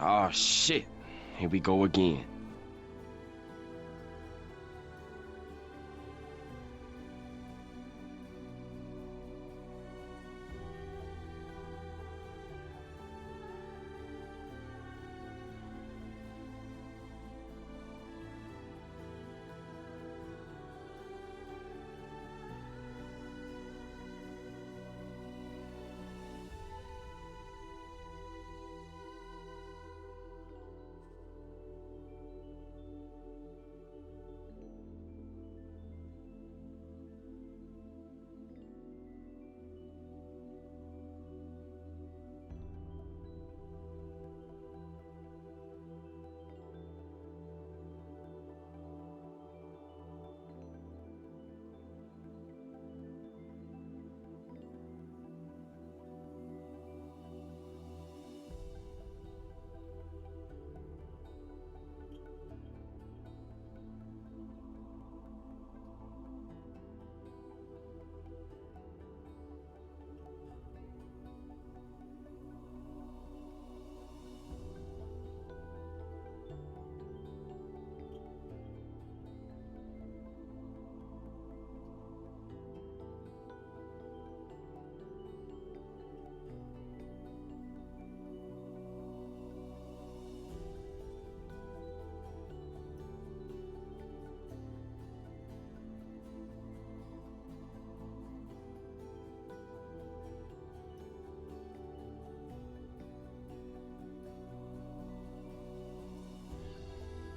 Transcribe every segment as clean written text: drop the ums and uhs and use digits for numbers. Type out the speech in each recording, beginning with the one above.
Oh shit. Here we go again.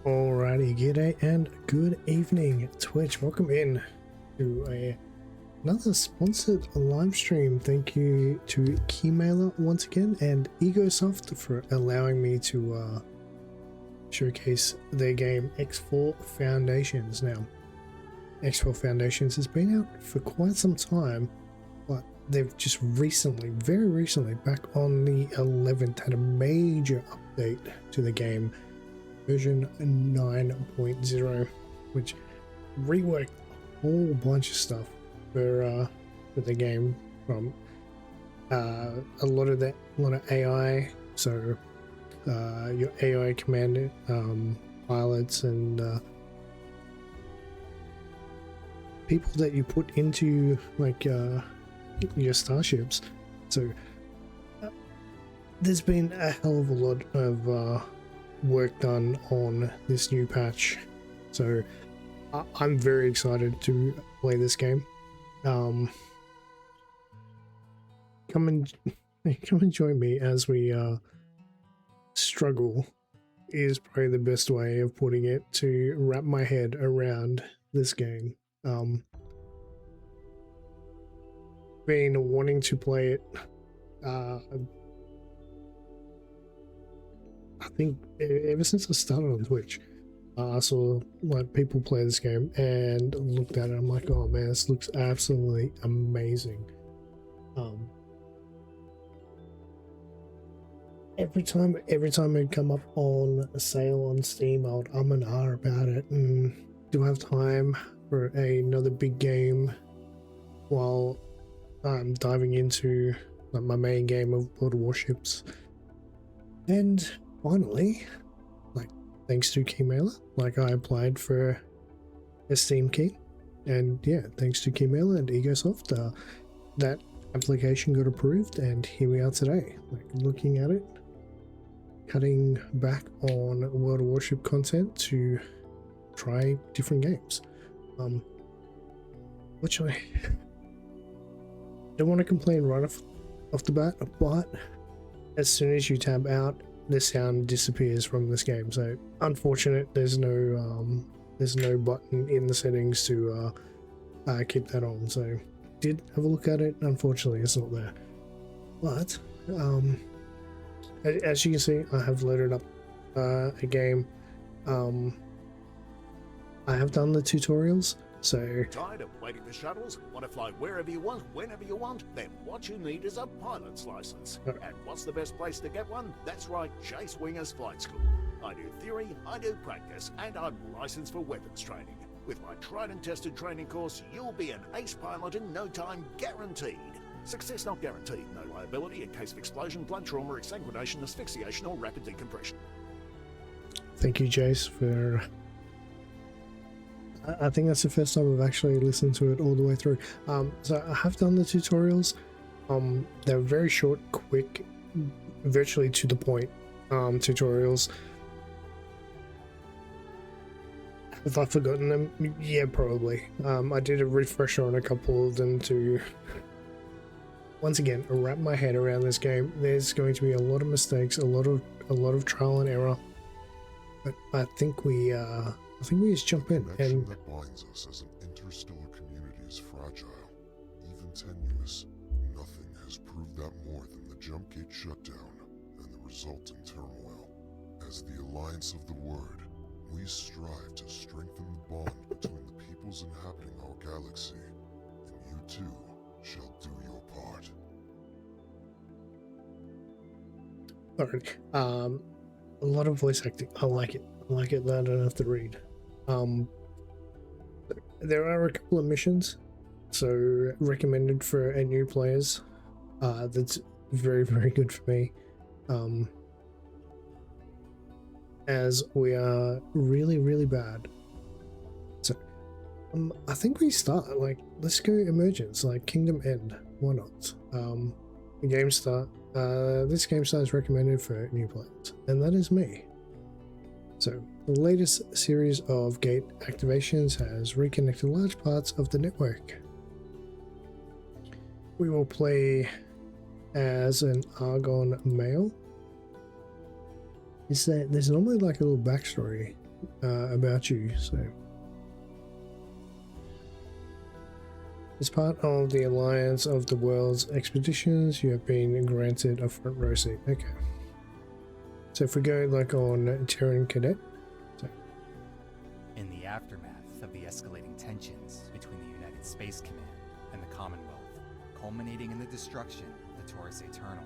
Alrighty, g'day and good evening, Twitch. Welcome in to another sponsored live stream. Thank you to Keymailer once again and Egosoft for allowing me to showcase their game X4 Foundations. Now, X4 Foundations has been out for quite some time, but they've just recently, very recently, back on the 11th, had a major update to the game. Version 9.0, which reworked a whole bunch of stuff for the game, from a lot of AI. So your AI command pilots and people that you put into like your starships. So there's been a hell of a lot of work done on this new patch, so I'm very excited to play this game. Come and join me as we struggle is probably the best way of putting it, to wrap my head around this game. Been wanting to play it I think ever since I started on Twitch. I saw like people play this game and looked at it. I'm like, oh man, this looks absolutely amazing. Every time it come up on a sale on Steam, I would and ah about it, and do I have time for another big game while I'm diving into like my main game of World of Warships. And finally, like, thanks to Keymailer, like, I applied for a Steam key, and yeah, thanks to Keymailer and Egosoft, that application got approved, and here we are today, like, looking at it, cutting back on World of Warship content to try different games. Which I don't want to complain right off the bat, but as soon as you tab out, the sound disappears from this game. So unfortunate, there's no button in the settings to keep that on. So did have a look at it. Unfortunately, it's not there. But as you can see, I have loaded up a game. I have done the tutorials. So tired of waiting for shuttles? Want to fly wherever you want, whenever you want? Then what you need is a pilot's license. And what's the best place to get one? That's right, Chase Winger's Flight School. I do theory, I do practice, and I'm licensed for weapons training. With my tried and tested training course, you'll be an ace pilot in no time, guaranteed. Success not guaranteed. No liability in case of explosion, blood trauma, exsanguination, asphyxiation, or rapid decompression. Thank you, Jace, for... I think that's the first time I've actually listened to it all the way through. So I have done the tutorials. They're very short, quick, virtually to the point tutorials. Have I forgotten them? Yeah, probably. I did a refresher on a couple of them to, once again, wrap my head around this game. There's going to be a lot of mistakes, a lot of trial and error. But I think we just jump in. The connection And that binds us as an interstellar community is fragile, even tenuous. Nothing has proved that more than the jump gate shutdown and the resulting turmoil. As the Alliance of the Word, we strive to strengthen the bond between the peoples inhabiting our galaxy, and you too shall do your part. alright, a lot of voice acting. I like it. I like it that I don't have to read. There are a couple of missions, so recommended for new players. That's very, very good for me. As we are really, really bad. So, I think we start, like, let's go emergence, like Kingdom End. Why not? The game start. This game start is recommended for new players, and that is me. So, the latest series of gate activations has reconnected large parts of the network. We will play as an Argon male. Is that there's normally like a little backstory about you, so as part of the Alliance of the World's expeditions, you have been granted a front row seat. Okay. So if we go like on Terran Cadet. So. In the aftermath of the escalating tensions between the United Space Command and the Commonwealth, culminating in the destruction of the Taurus Eternal,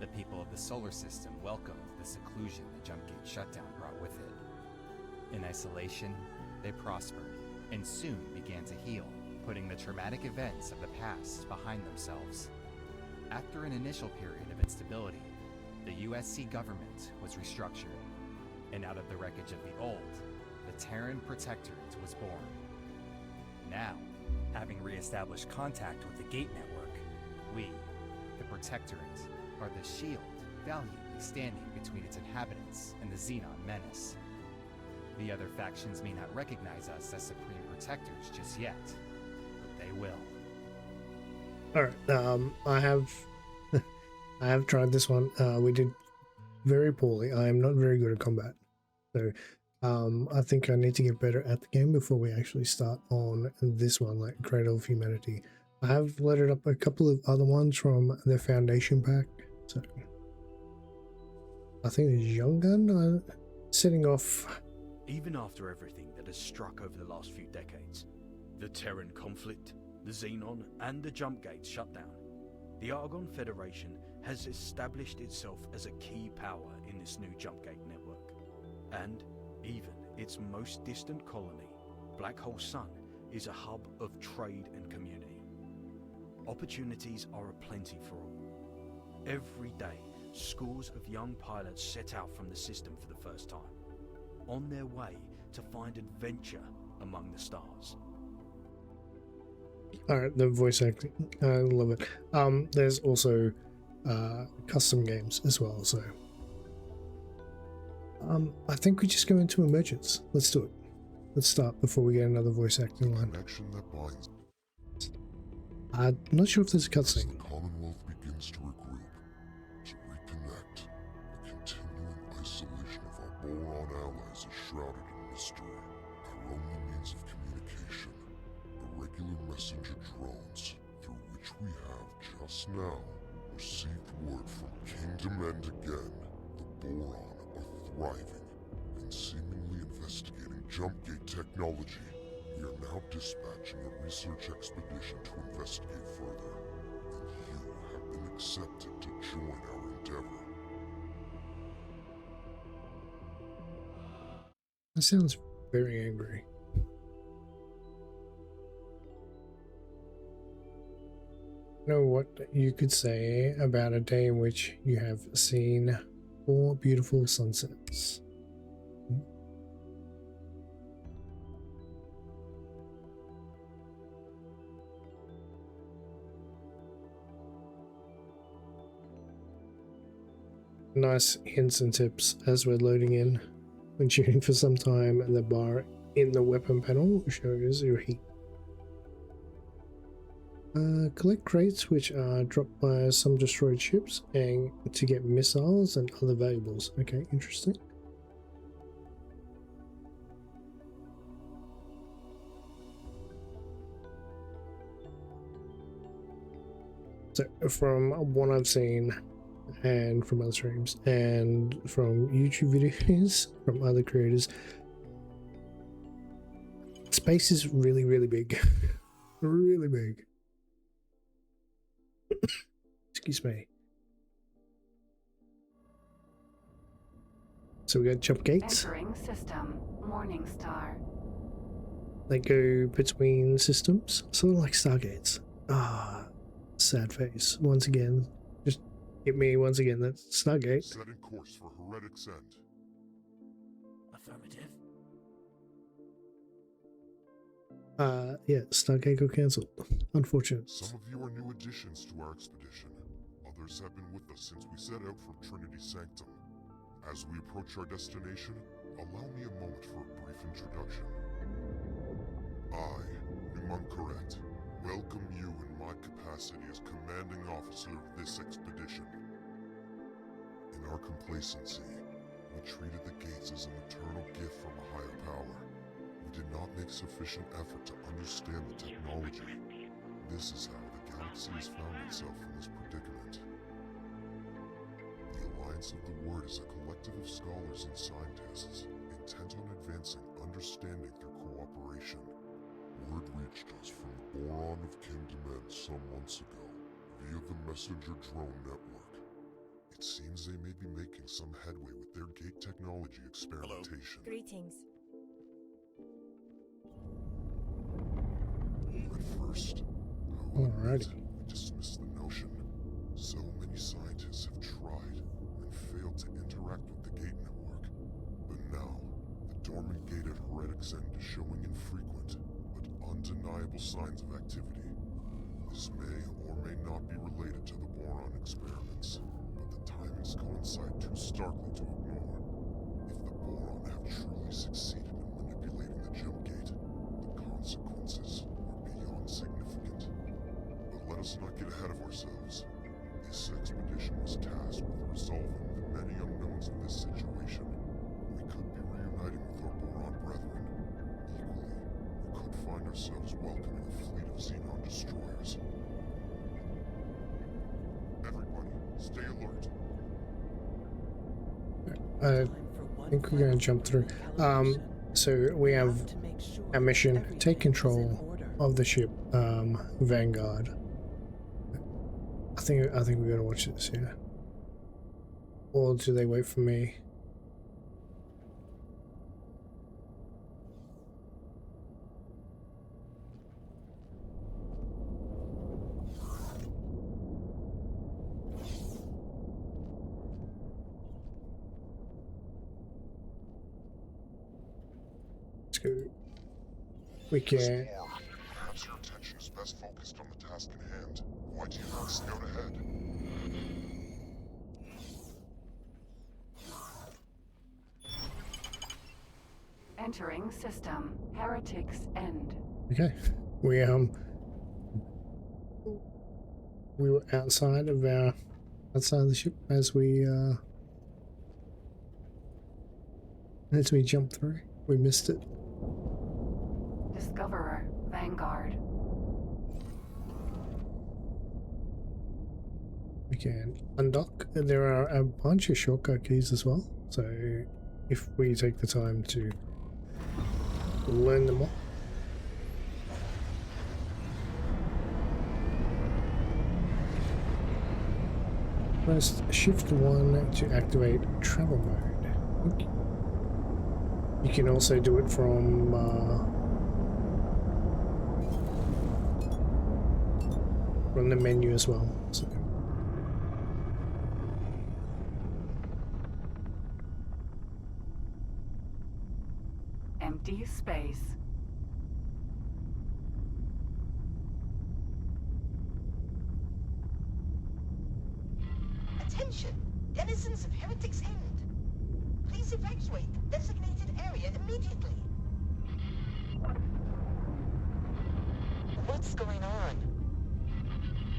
the people of the solar system welcomed the seclusion the jump gate shutdown brought with it. In isolation, they prospered and soon began to heal, putting the traumatic events of the past behind themselves. After an initial period of instability, the USC government was restructured, and out of the wreckage of the old, the Terran Protectorate was born. Now, having re-established contact with the Gate Network, we, the Protectorate, are the shield valiantly standing between its inhabitants and the Xenon menace. The other factions may not recognize us as Supreme Protectors just yet, but they will. Alright, I have I have tried this one. We did very poorly. I am not very good at combat. So I think I need to get better at the game before we actually start on this one, like Cradle of Humanity. I have loaded up a couple of other ones from the Foundation pack. So I think it's Young Gun setting off. Even after everything that has struck over the last few decades, the Terran conflict, the Xenon, and the jump gates shutdown, the Argon Federation has established itself as a key power in this new jump gate network. And even its most distant colony, Black Hole Sun, is a hub of trade and community. Opportunities are aplenty for all. Every day, scores of young pilots set out from the system for the first time, on their way to find adventure among the stars. Alright, the voice acting, I love it. There's also custom games as well, so I think we just go into emergence. Let's do it. Let's start before we get another voice acting line. Connection that binds I'm not sure if there's a as the cutscene. Commonwealth begins to regroup, to reconnect. The continuing isolation of our boron allies is shrouded in mystery. Our only means of communication, irregular messenger drones, through which we have just now received word from Kingdom End again. The boron are thriving and seemingly investigating jump gate technology. We are now dispatching a research expedition to investigate further, and you have been accepted to join our endeavor. That sounds very angry. Know what you could say about a day in which you have seen 4 beautiful sunsets? Nice hints and tips as we're loading in. When shooting for some time, the bar in the weapon panel shows your heat. Collect crates which are dropped by some destroyed ships and to get missiles and other valuables. Okay, interesting. So from what I've seen and from other streams and from YouTube videos from other creators, space is really, really big. Really big. Excuse me. So we got jump gates. Entering system. Morning Star. They go between systems, sort of like Stargates. Ah, sad face. Once again, just hit me once again. That's Stargate. Setting course for Heretic's End. Affirmative. Yeah, Stargate got cancelled. Unfortunate. Some of you are new additions to our expedition. Others have been with us since we set out from Trinity Sanctum. As we approach our destination, allow me a moment for a brief introduction. I, Numan Correct, welcome you in my capacity as commanding officer of this expedition. In our complacency, we treated the gates as an eternal gift from a higher power. We did not make sufficient effort to understand the technology. This is how the galaxy has found itself in this predicament. The Alliance of the Word is a collective of scholars and scientists intent on advancing understanding through cooperation. Word reached us from the Boron of Kingdom End some months ago via the messenger drone network. It seems they may be making some headway with their gate technology experimentation. Greetings. At first, Alrighty. we dismissed the notion. So many scientists have tried and failed to interact with the gate network. But now, the dormant gate at Heretic's End is showing infrequent but undeniable signs of activity. This may or may not be related to the boron experiments, but the timings coincide too starkly to ignore. If the boron have truly succeeded in manipulating the jump gate, the consequences are beyond significant. But let us not get ahead of ourselves. This expedition was tasked with resolving the many unknowns of this situation. We could be reuniting with our boron brethren. Equally, we could find ourselves welcoming a fleet of Xenon destroyers. Everybody, stay alert. I think we're gonna jump through. So we have a mission: take control of the ship, Vanguard. I think we gotta watch this, yeah. Or do they wait for me? Let's go. We can. Perhaps your attention is best focused on the task in hand. Why do you not scout ahead? Entering system. Heretic's End. Okay. We were outside of the ship as we jumped through. We missed it. Discoverer. Vanguard. We can undock. There are a bunch of shortcut keys as well, so if we take the time to learn them all. Press shift 1 to activate travel mode. You can also do it from from the menu as well. So. Empty space. Attention, denizens of Heretic's End. Please evacuate the designated area immediately. What's going on?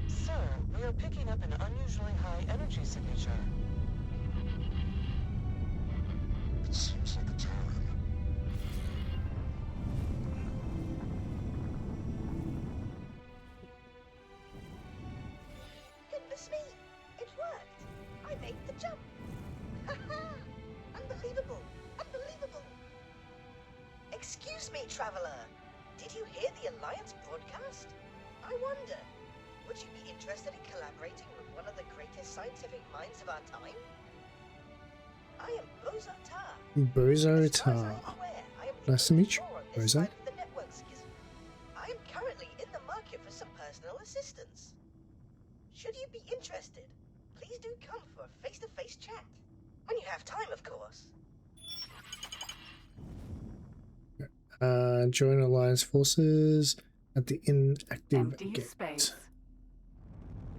Sir, we are picking up an unusually high energy signature. It seems like a Terran. Goodness me! It worked! I made the jump! Haha! Unbelievable! Unbelievable! Excuse me, traveler. Did you hear the Alliance broadcast? I wonder, would you be interested in collaborating with one of the greatest scientific minds of our time? I am Bozo Tar. Bozo As far as I Tar. am aware, I am Nice to meet you, on this Bozo. side of the network schism. I am currently in the market for some personal assistance. Should you be interested, please do come for a face-to-face chat. When you have time, of course. Join Alliance forces at the inactive Empty gate. space.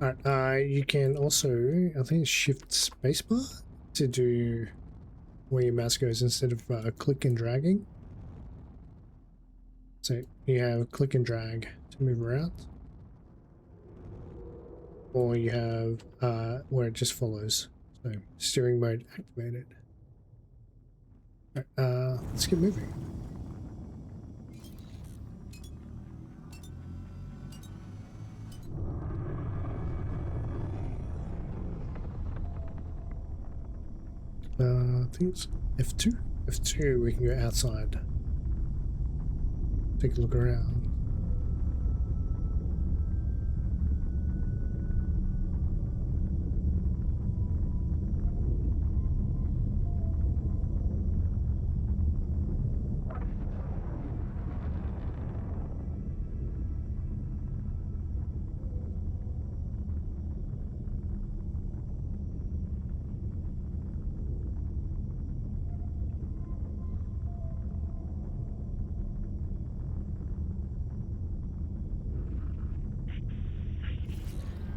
Alright, you can also, I think, shift spacebar to do where your mouse goes instead of click and dragging. So you have click and drag to move around, or you have where it just follows. So steering mode activated. Alright, let's get moving. I think it's F2. F2, we can go outside. Take a look around.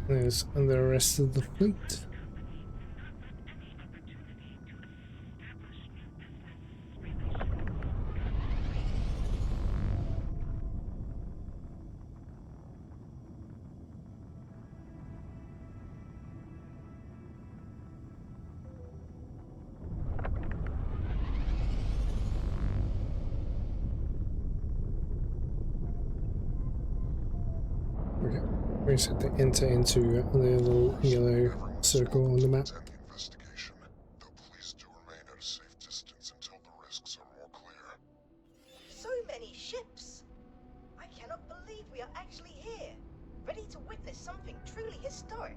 There's the rest of the fleet. Okay, we just have to enter into the little yellow circle on the map. Attend the investigation, though please do remain at a safe distance until the risks are more clear. So many ships! I cannot believe we are actually here, ready to witness something truly historic.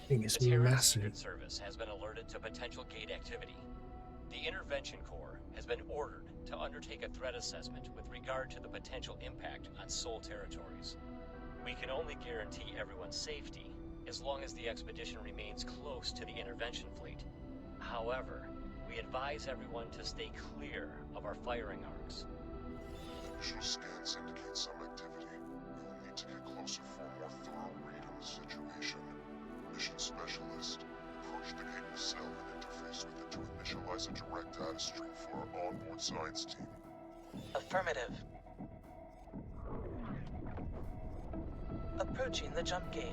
Thing is The Terran massive. Secret Service has been alerted to potential gate activity. The Intervention Corps has been ordered to undertake a threat assessment with regard to the potential impact on Sol territories. We can only guarantee everyone's safety as long as the expedition remains close to the intervention fleet. However, we advise everyone to stay clear of our firing arcs. Initial scans indicate some activity. We will need to get closer for a more thorough read on the situation. Mission Specialist, approach the gate cell and interface with it to initialize a direct data stream for our onboard science team. Affirmative. Approaching the jump gate.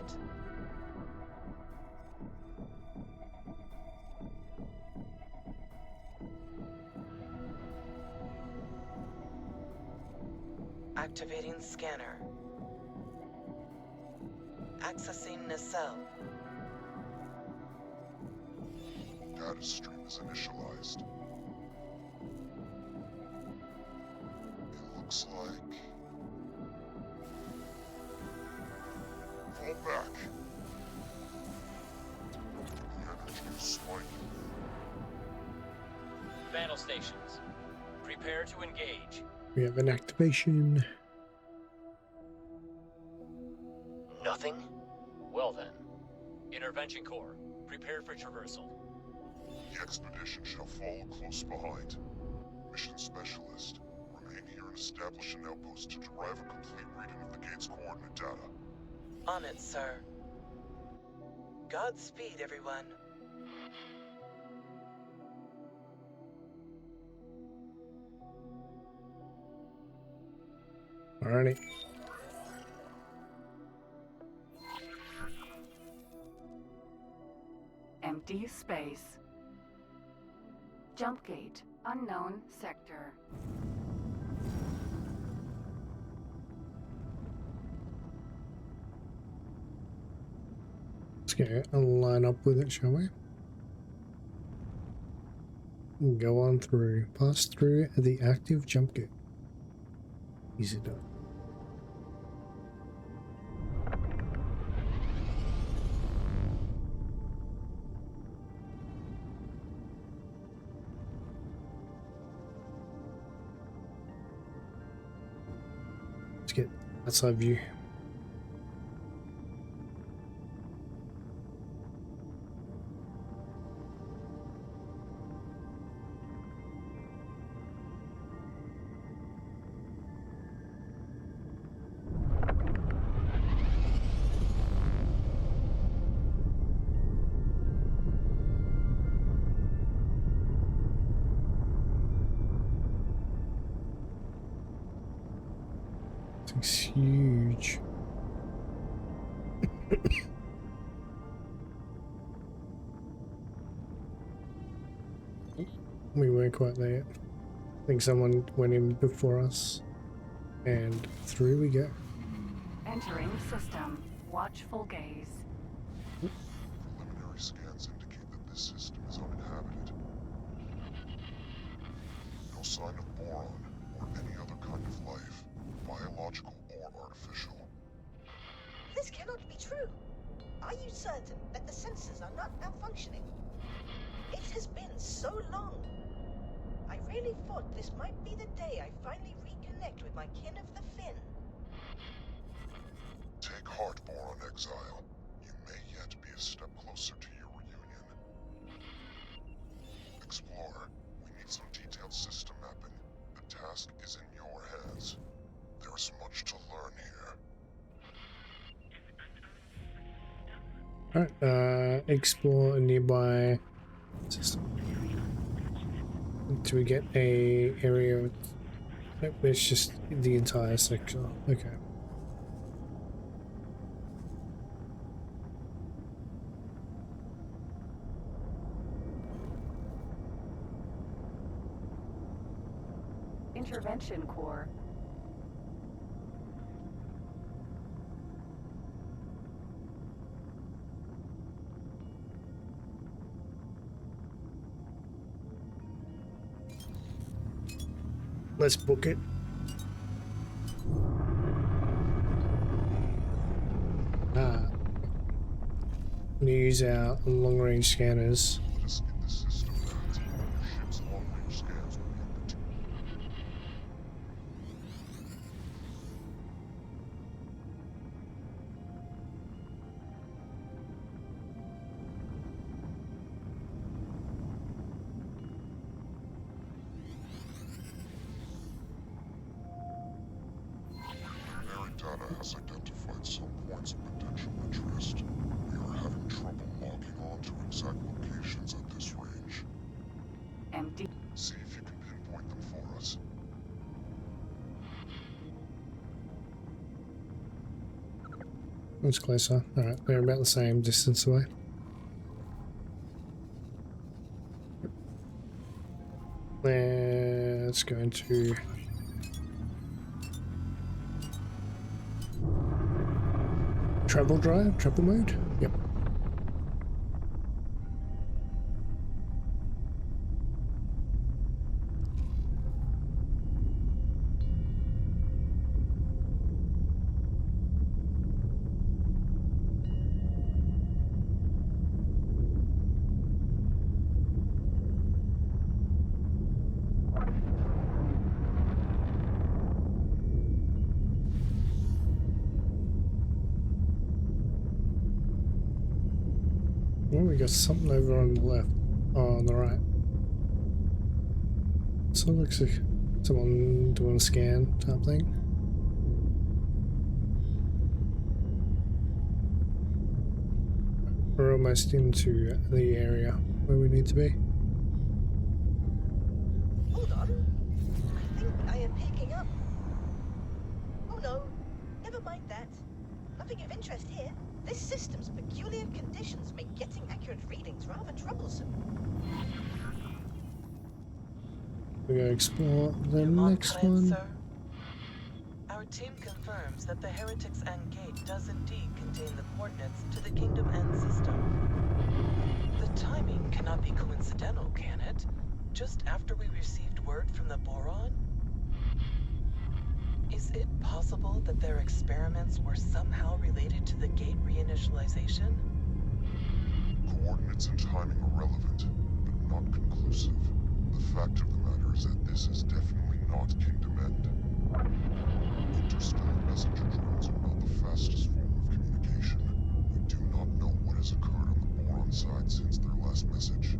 Activating scanner. Accessing nacelle. Data stream is initialized. It looks like... Fall back. The energy is spiking. Battle stations, prepare to engage. We have an activation. Nothing? Well then, Intervention Corps, prepare for traversal. The expedition shall follow close behind. Mission Specialist, remain here and establish an outpost to derive a complete reading of the gate's coordinate data. On it, sir. Godspeed, everyone. Alrighty. Empty space. Jump gate. Unknown sector. Let's get a line up with it, shall we? Go on through. Pass through the active jump gate. Easy done. Let's get outside view. It's huge. We weren't quite there yet. I think someone went in before us. And through we go. Entering system. Watchful gaze. Preliminary scans indicate that this system is uninhabited. No sign of boron or any other kind of life, biological or artificial. This cannot be true. Are you certain that the sensors are not malfunctioning? It has been so long. I really thought this might be the day I finally reconnect with my kin of the Fin. Take heart, Boron Exile. You may yet be a step closer to your reunion. Explorer, we need some detailed system mapping. The task is in your hands. There is much to learn here. Alright, explore a nearby system. Do we get a area? Nope, it's just the entire sector. Okay. Intervention Corps. Let's book it. Use our long-range scanners. Let us get the system mapped. Your ship's long-range scans will be undertaken. Preliminary data has identified some points of potential interest. We are having trouble logging on to exact locations at this range. Empty. See if you can pinpoint them for us. It's closer. Alright, they're about the same distance away. Let's go into travel mode. Yep. we got something over on the left. Oh, on the right. So it looks like someone doing a scan type thing. We're almost into the area where we need to be. Hold on. I think I am picking up. Oh no, never mind that. Nothing of interest here. This system's peculiar conditions make getting accurate readings rather troublesome. We're going to explore the Your next client, one. sir? Our team confirms that the Heretics End Gate does indeed contain the coordinates to the Kingdom End system. The timing cannot be coincidental, can it? Just after we received word from the Boron? Is it possible that their experiments were somehow related to the gate reinitialization? Coordinates and timing are relevant, but not conclusive. The fact of the matter is that this is definitely not Kingdom End. Interstellar messenger drones are not the fastest form of communication. We do not know what has occurred on the Boron side since their last message.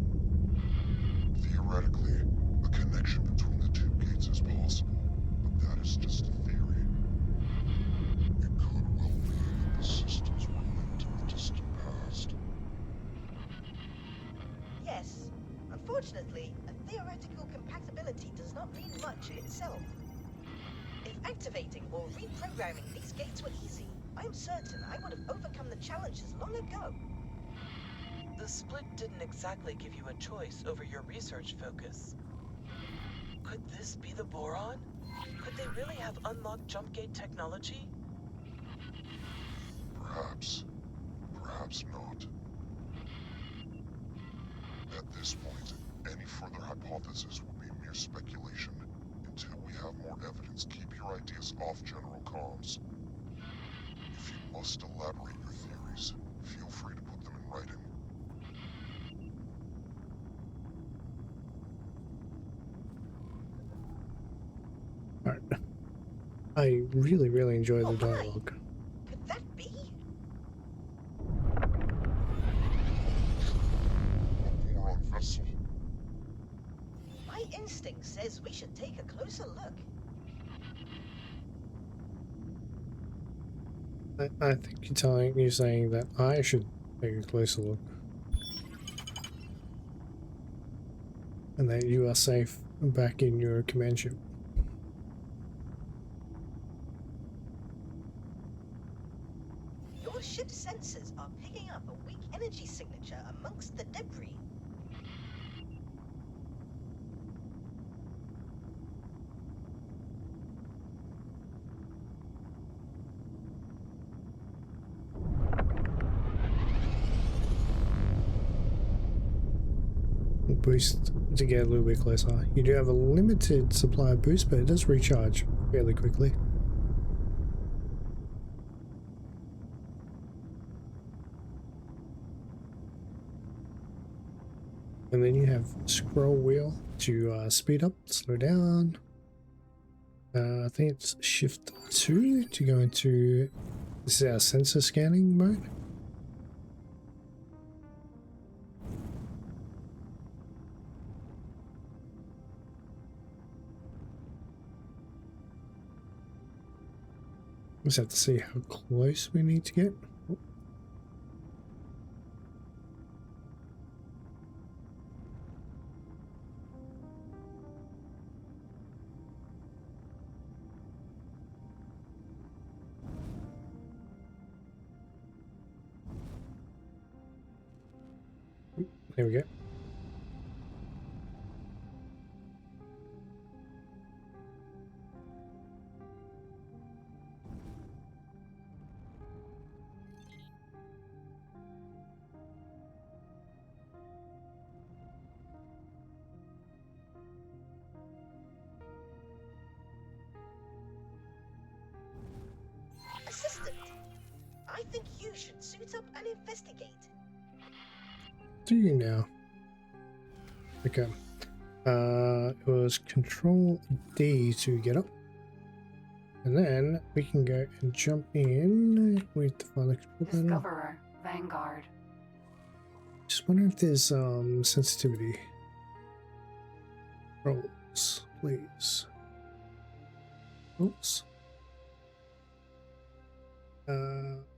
Theoretically, a connection between the two gates is possible, but that is just a theory. It could well be that the systems were linked in the distant past. Yes, unfortunately, a theoretical compatibility does not mean much in itself. If activating or reprogramming these gates were easy, I am certain I would have overcome the challenges long ago. The split didn't exactly give you a choice over your research focus. Could this be the Boron? Could they really have unlocked jump gate technology? Perhaps. Perhaps not. At this point, any further hypothesis would be mere speculation. Until we have more evidence, keep your ideas off general comms. If you must elaborate your theories, feel free to put them in writing. Alright. I really enjoy the Oh, hi. dialogue. Could that be? A Boron vessel. My instinct says we should take a closer look. I think you're saying that I should take a closer look. And that you are safe back in your command ship. Your ship's sensors are picking up a weak energy signature amongst the debris. Boost to get a little bit closer. You do have a limited supply of boost, but it does recharge fairly quickly. And then you have scroll wheel to speed up, slow down. I think it's shift 2 to go into, this is our sensor scanning mode. Just have to see how close we need to get. There we go. Assistant, I think you should suit up and investigate. Do you now? Okay. It was Control D to get up. And then we can go and jump in with the file export panel. Discoverer, Vanguard. wonder if there's sensitivity. Rolls, please. Oops.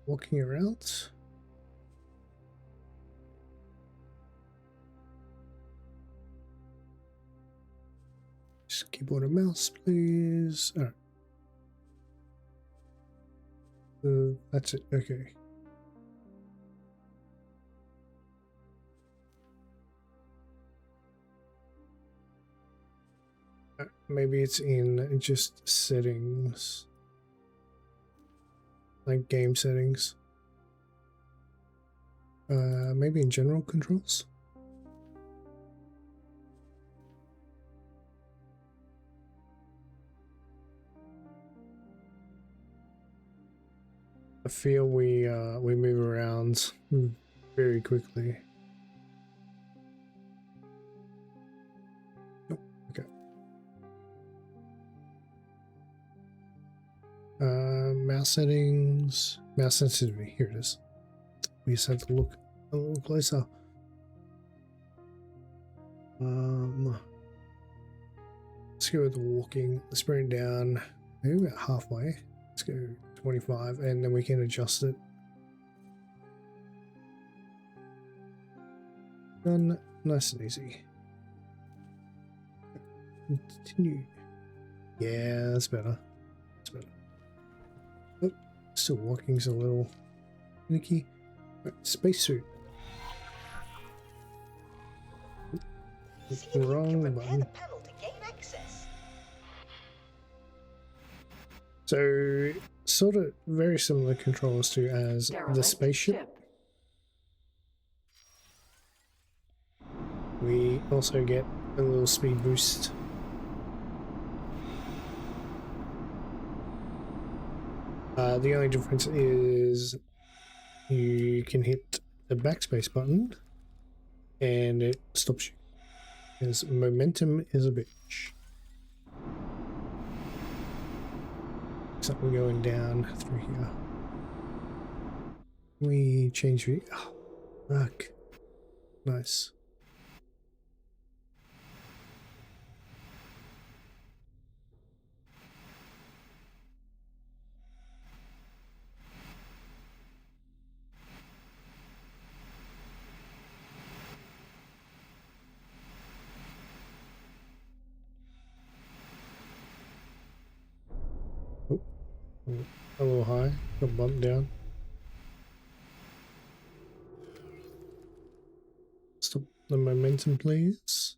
Walking around. Just keyboard and mouse, please. Alright. That's it. Okay. Maybe it's in just settings, like game settings. Maybe in general controls. I feel we move around very quickly. Okay. Mouse settings, mouse sensitivity. Here it is. We just have to look a little closer. Let's go with the walking. Let's bring it down. Maybe about halfway. Let's go 25, and then we can adjust it. Done. Nice and easy. Continue. Yeah, that's better. That's better. Oh, still walking's a little finicky. Right, spacesuit. Wrong button. So, sort of very similar controls to as the spaceship. We also get a little speed boost. The only difference is you can hit the backspace button and it stops you. Because momentum is a bitch. Something going down through here. We change view. Oh, fuck. Nice. A little high, got bumped down. Stop the momentum, please.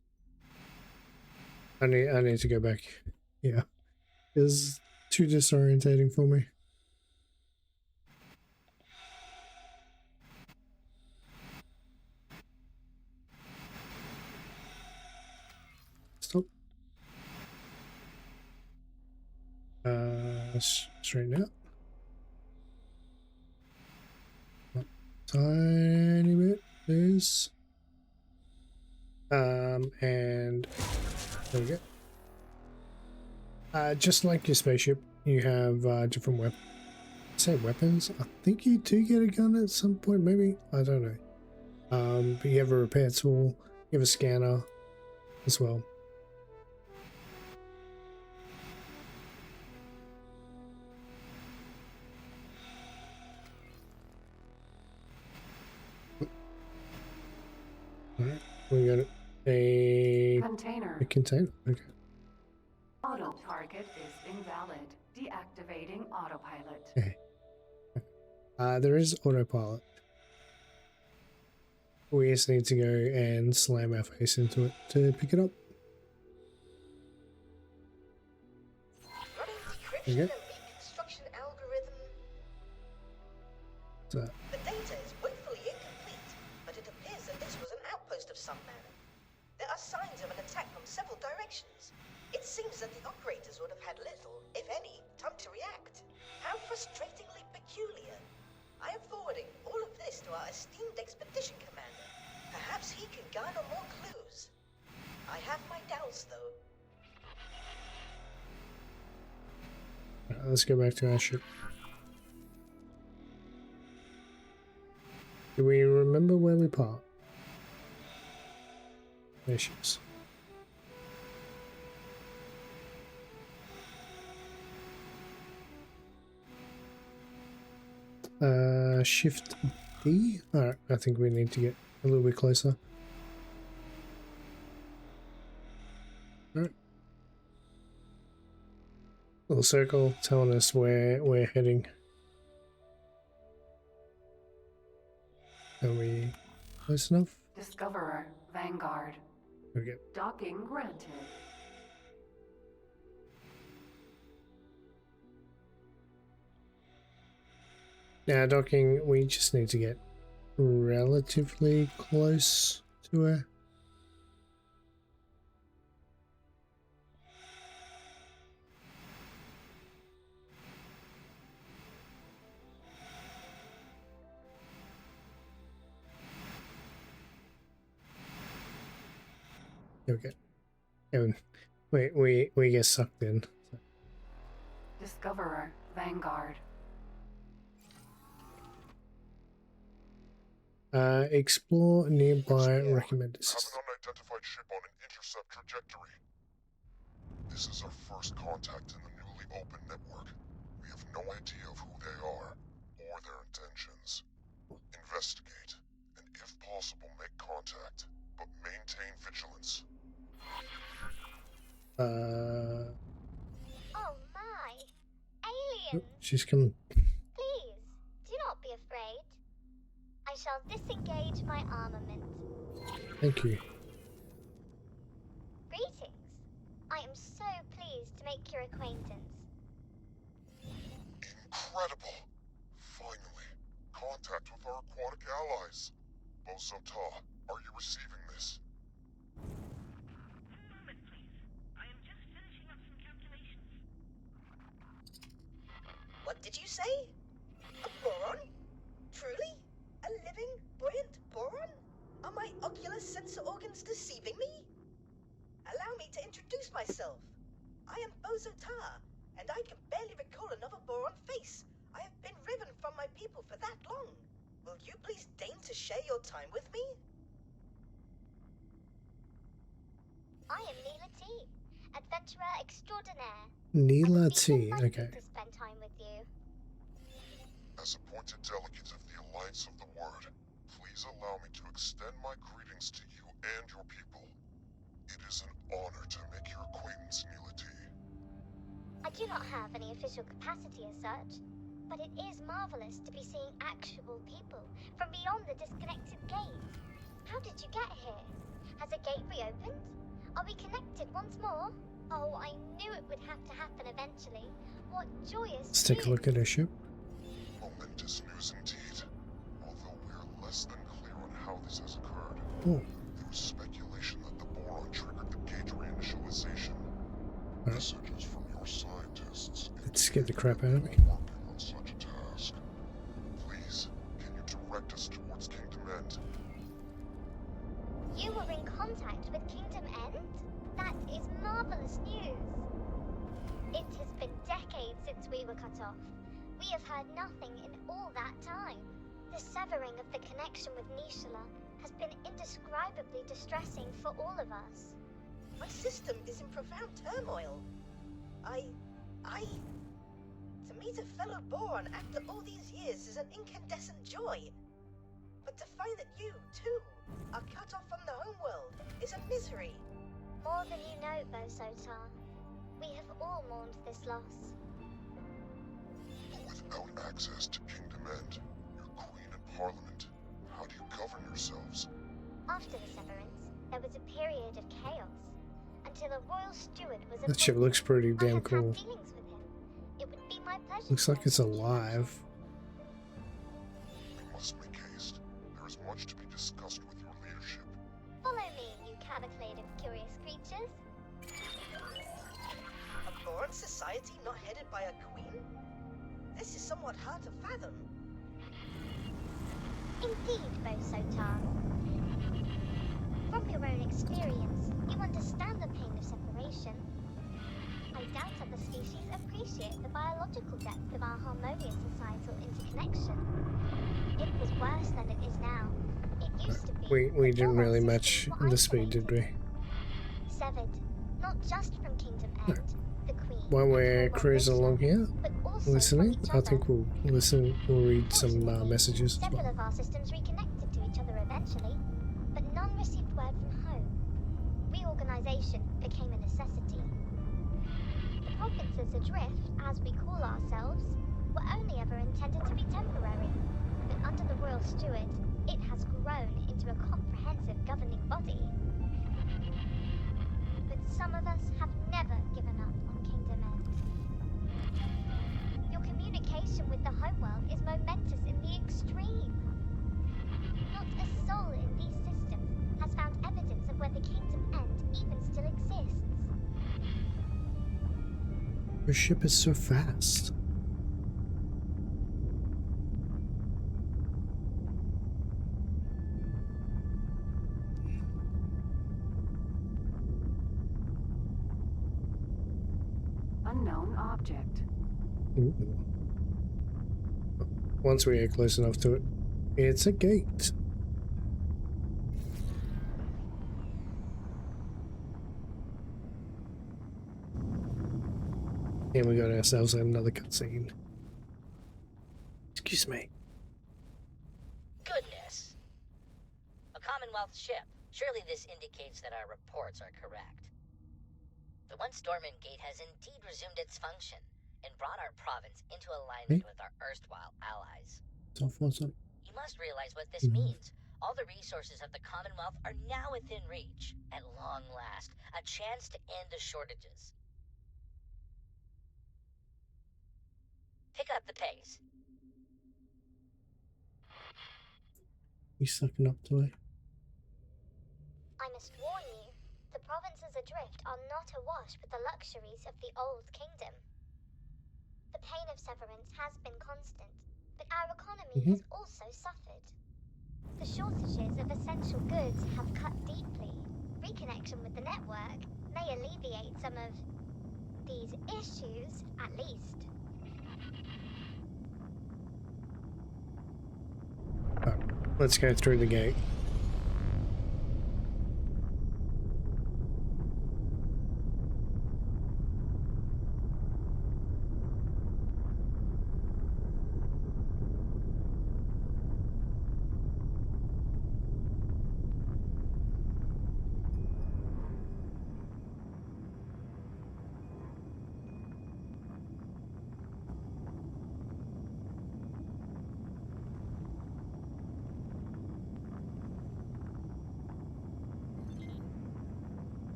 I need to go back. Yeah, it's too disorientating for me. Stop. Straighten out. Tiny bit, please. And there we go. Just like your spaceship, you have different weapons. Say weapons. I think you do get a gun at some point, maybe. I don't know. But you have a repair tool. You have a scanner as well. Alright, we got a container. Okay. Auto target is invalid. Deactivating autopilot. Okay. There is autopilot. We just need to go and slam our face into it to pick it up. There you go. So, the data is woefully incomplete, but it appears that this was an outpost of some manner. There are signs of an attack from several directions. It seems that the operators would have had little, if any, time to react. How frustratingly peculiar. I am forwarding all of this to our esteemed expedition commander. Perhaps he can garner more clues. I have my doubts, though. let's go back to our ship. Do we remember where we parked? There she is. Shift D. Alright, I think we need to get a little bit closer. Alright. Little circle telling us where we're heading. Are we close enough? Discoverer, Vanguard. There we go. Docking granted. Now docking, we just need to get relatively close to her. There we go. And we get sucked in. Discoverer, Vanguard. Explore nearby recommended Have system. an unidentified ship on an intercept trajectory. This is our first contact in the newly opened network. We have no idea of who they are or their intentions. Investigate, and if possible, make contact, but maintain vigilance. Oh my! Aliens! She's coming. Please, do not be afraid. I shall disengage my armament. Thank you. Greetings. I am so pleased to make your acquaintance. Incredible! Finally, contact with our aquatic allies. Bosota, are you receiving this? What did you say? A boron? Truly? A living, buoyant boron? Are my ocular sensor organs deceiving me? Allow me to introduce myself. I am Bosota, and I can barely recall another boron face. I have been riven from my people for that long. Will you please deign to share your time with me? I am Neela T, adventurer extraordinaire. Neela I would be T. delighted Okay. to spend time with you. As appointed delegate of the Alliance of the Word, please allow me to extend my greetings to you and your people. It is an honor to make your acquaintance, Neela T. I do not have any official capacity as such, but it is marvelous to be seeing actual people from beyond the disconnected gate. How did you get here? Has a gate reopened? Are we connected once more? Oh, I knew it would have to happen eventually. What joyous Let's take a look at her ship. Momentous news indeed. Although we're less than clear on how this has occurred. Oh. There is speculation that the boron triggered the gate reinitialization. Right. Messages from your scientists. That scared the crap out of me. Working on such a task. Please, can you direct us towards Kingdom End? You were in contact with Kingdom End? That is marvelous news. It has been decades since we were cut off. We have heard nothing in all that time. The severing of the connection with Nishala has been indescribably distressing for all of us. My system is in profound turmoil. To meet a fellow boron after all these years is an incandescent joy. But to find that you, too, are cut off from the homeworld is a misery. More than you know, Bosota. We have all mourned this loss. But without access to Kingdom End, your Queen and Parliament, how do you govern yourselves? After the severance, there was a period of chaos, until a royal steward was That ship looks pretty I damn have cool. had dealings with him. It would be my pleasure. Looks like it's alive. We must make haste. There is much to be discussed with your leadership. Follow me, you cavalcade of curious creatures. A boron society not headed by a queen? This is somewhat hard to fathom. Indeed, Bosota. From your own experience, you understand the pain of separation. I doubt that the species appreciate the biological depth of our harmonious societal interconnection. It was worse than it is now. It used to be. We didn't before our really systems match were the speed, did we? isolated. Severed, not just from Kingdom No. End, the Queen, While and we're her cruising along well-wisher, here, but also listening, from each I other. think we'll listen. We'll read some Fortunately, messages as several well. of our systems reconnected to each other eventually, but none received word from home. Reorganization became a necessity. The provinces adrift, as we call ourselves, were only ever intended to be temporary, but under the Royal Steward, it has grown into a comprehensive governing body. But some of us have never given up on Kingdom End. Your communication with the homeworld is momentous in the extreme. Not a soul in these systems has found evidence of where the Kingdom End even still exists. Your ship is so fast. Unknown object. Ooh. Once we get close enough to it, it's a gate. And we got ourselves another cutscene. Excuse me. Goodness. A Commonwealth ship. Surely this indicates that our reports are correct. The once dormant gate has indeed resumed its function and brought our province into alignment with our erstwhile allies. You must realize what this means. All the resources of the Commonwealth are now within reach. At long last, a chance to end the shortages. Pick up the pace. He's sucking up to it. I must warn you, the provinces adrift are not awash with the luxuries of the old kingdom. The pain of severance has been constant, but our economy has also suffered. The shortages of essential goods have cut deeply. Reconnection with the network may alleviate some of these issues, at least. Let's go through the gate.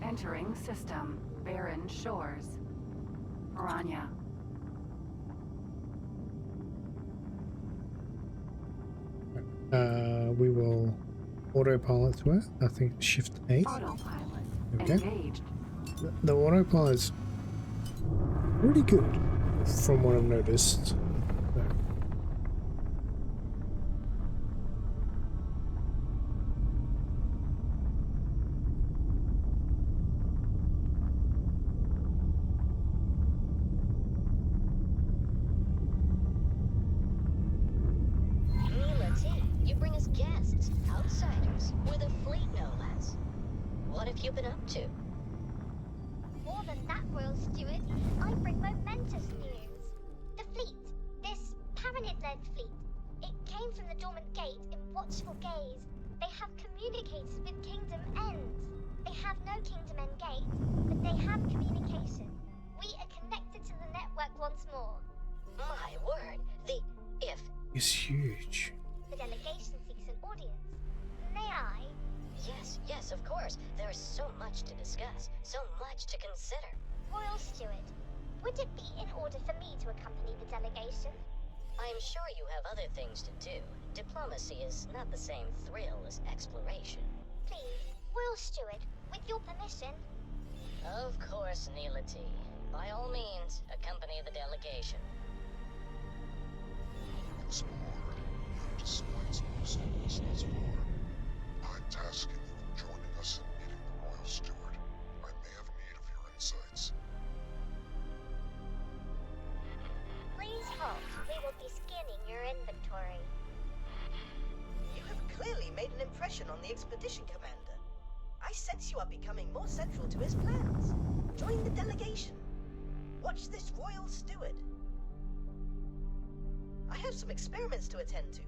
Entering system. Barren Shores. Piranha. We will autopilot to it. I think shift A. Autopilot. Okay. Engaged. The autopilot's pretty good from what I've noticed. You bring us guests, outsiders, with a fleet no less. What have you been up to? More than that, Royal Steward, I bring momentous news. The fleet, this Paranid-led fleet, it came from the dormant gate in watchful gaze. They have communicated with Kingdom End. They have no Kingdom End gate, but they have communication. We are connected to the network once more. My word, the if is huge. The delegation seeks an audience. May I? Yes, of course. There is so much to discuss, so much to consider. Royal Steward, would it be in order for me to accompany the delegation? I'm sure you have other things to do. Diplomacy is not the same thrill as exploration. Please, Royal Steward, with your permission. Of course, Neelity. By all means, accompany the delegation. Explorer, you have displayed some results thus far. I'm tasking you with joining us in meeting the Royal Steward. I may have need of your insights. Please impression on the expedition commander. I sense you are becoming more central to his plans. Join the delegation. Watch this royal steward. I have some experiments to attend to,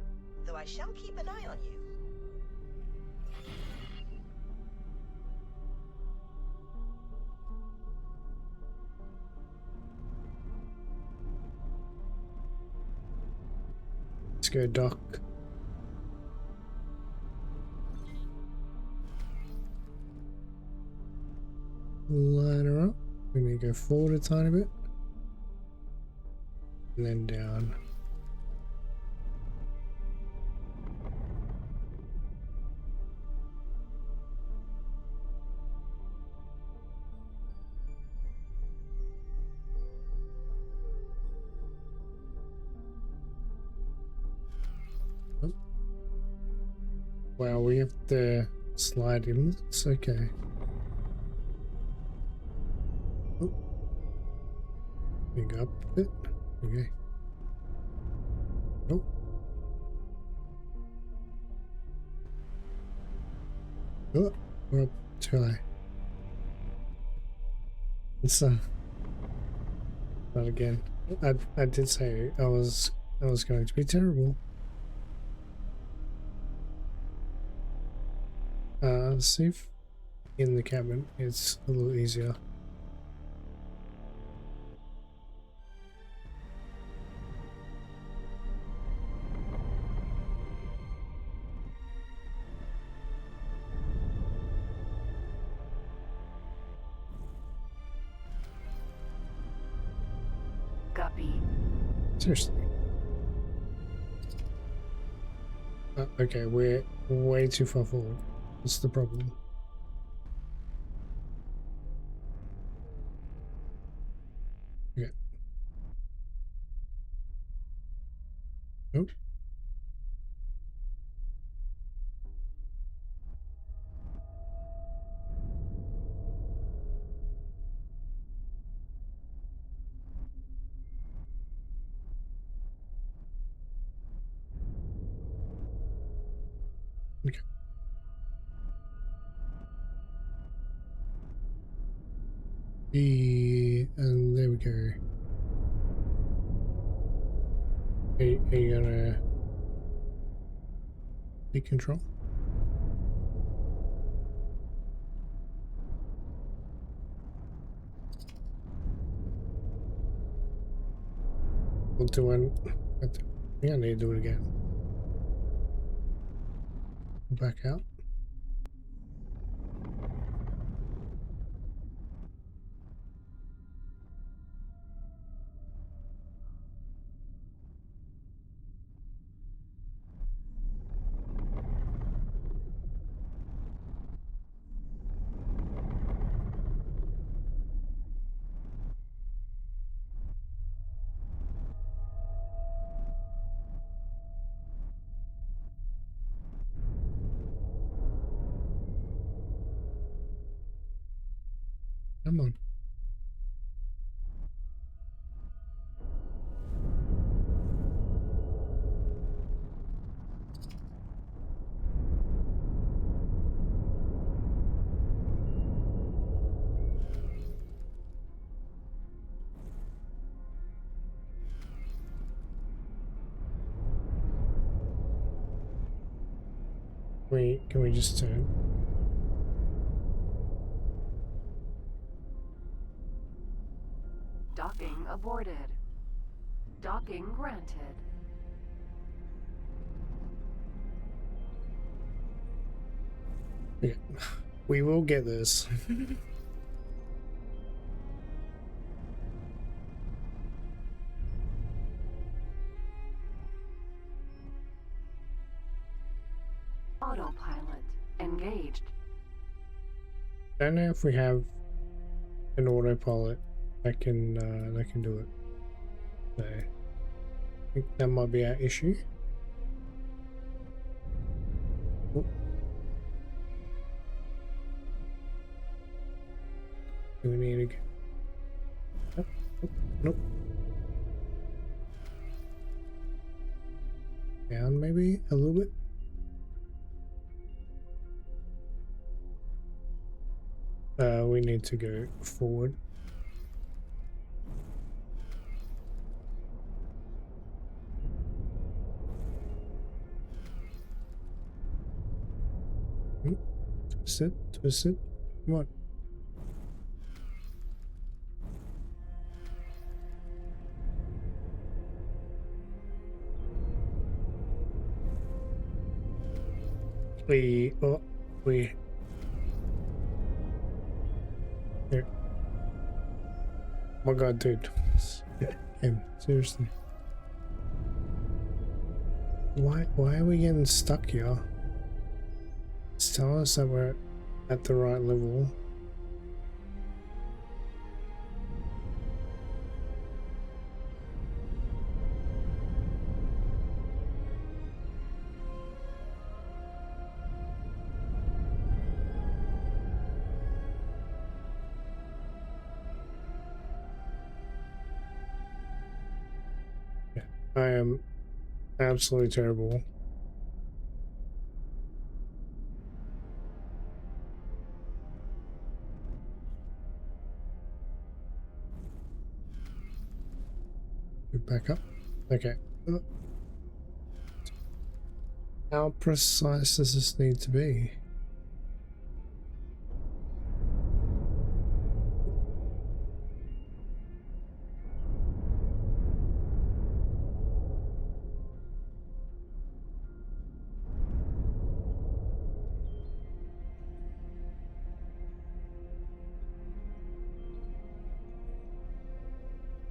though I shall keep an eye on you. Let's go, Doc. Line her up. We need to go forward a tiny bit. And then down. Oh. Wow, we have to slide in. It's okay. Oh. We go up a bit. Okay. Nope. Oh, we're up too high. It's not again. I did say I was going to be terrible. See if in the cabin it's a little easier. Guppy. Seriously. Okay, we're way too far forward. What's the problem? Okay. Nope. Okay. And there we go. Are you gonna take control? We'll do one. I think I need to do it again. Back out. Come on. Can we just turn? Docking aborted. Docking granted. Okay. We will get this. Autopilot engaged. Don't know if we have an autopilot that can do it. So I think that might be our issue. Oh. Do we need to go? Nope. Down maybe a little bit. We need to go forward. Twist it. Come on. We here. Oh my god, dude. Him, seriously. Why are we getting stuck here? Just tell us that we're at the right level. Yeah, I am absolutely terrible. Back up. Okay. How precise does this need to be?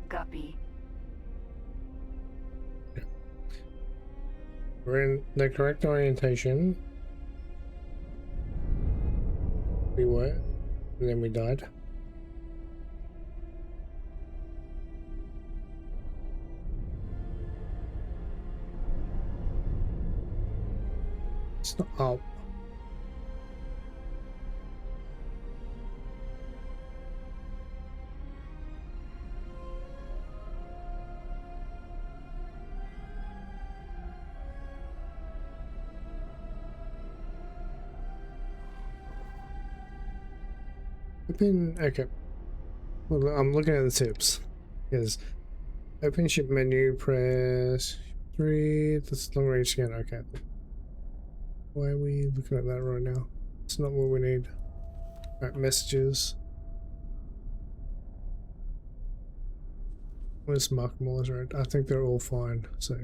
Guppy. We're in the correct orientation. We were, and then we died. It's not up. Okay. Well, I'm looking at the tips. Yes. Open ship menu, press 3. That's long range scan. Okay. Why are we looking at that right now? It's not what we need. Alright, messages. Let's mark them all as red. I think they're all fine, so.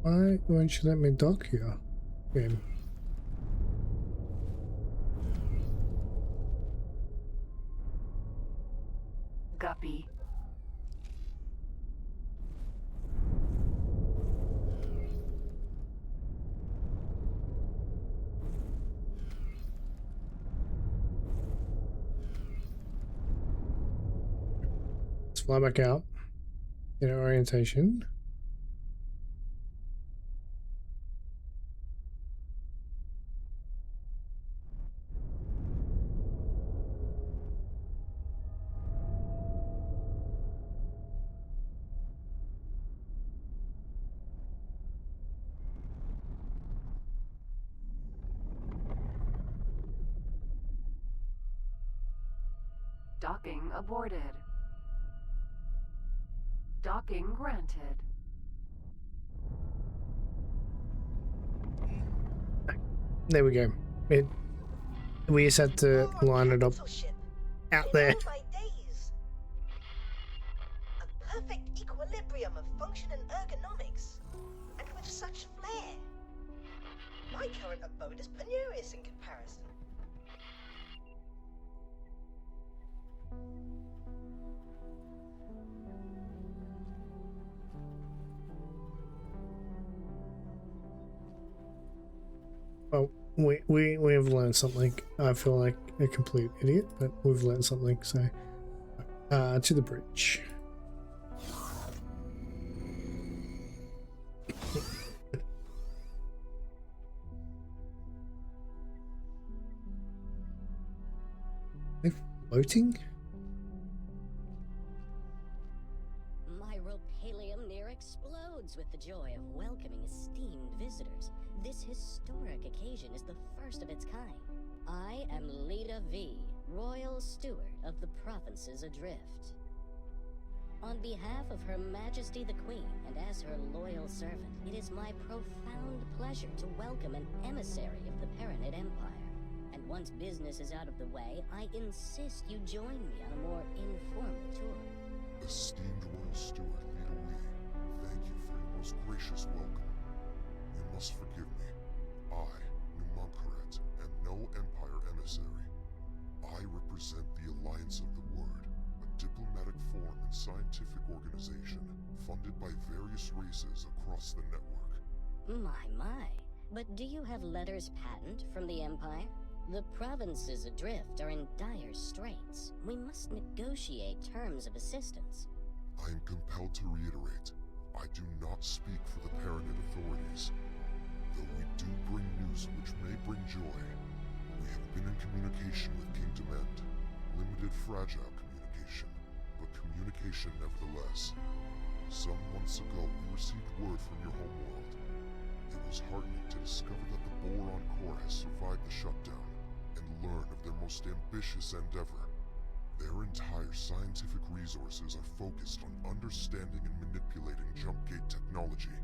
Why won't you let me dock here? Game. Guppy. Let's fly back out. In orientation. Docking aborted. Docking granted. There we go. We just had to line it up out there. My days. A perfect equilibrium of function and ergonomics, and with such flair. My current abode is penurious in comparison. Well, we have learned something. I feel like a complete idiot, but we've learned something. So, to the bridge. Floating? My ropalium near explodes with the joy of welcoming esteemed visitors. This historic occasion is the first of its kind. I am Leda V, Royal Steward of the Provinces Adrift. On behalf of Her Majesty the Queen, and as her loyal servant, it is my profound pleasure to welcome an emissary of the Paranid Empire. And once business is out of the way, I insist you join me on a more informal tour. Esteemed Royal Steward, Leda Wee, thank you for your most gracious welcome. You must forgive me. I, Numunkaret, am no Empire emissary. I represent the Alliance of the Word, a diplomatic forum and scientific organization funded by various races across the network. My. But do you have letters patent from the Empire? The provinces adrift are in dire straits. We must negotiate terms of assistance. I am compelled to reiterate, I do not speak for the Paranid authorities. Though we do bring news which may bring joy. We have been in communication with Kingdom End. Limited, fragile communication, but communication nevertheless. Some months ago, we received word from your homeworld. It was heartening to discover that the Boron Core has survived the shutdown, and learn of their most ambitious endeavor. Their entire scientific resources are focused on understanding and manipulating jumpgate technology.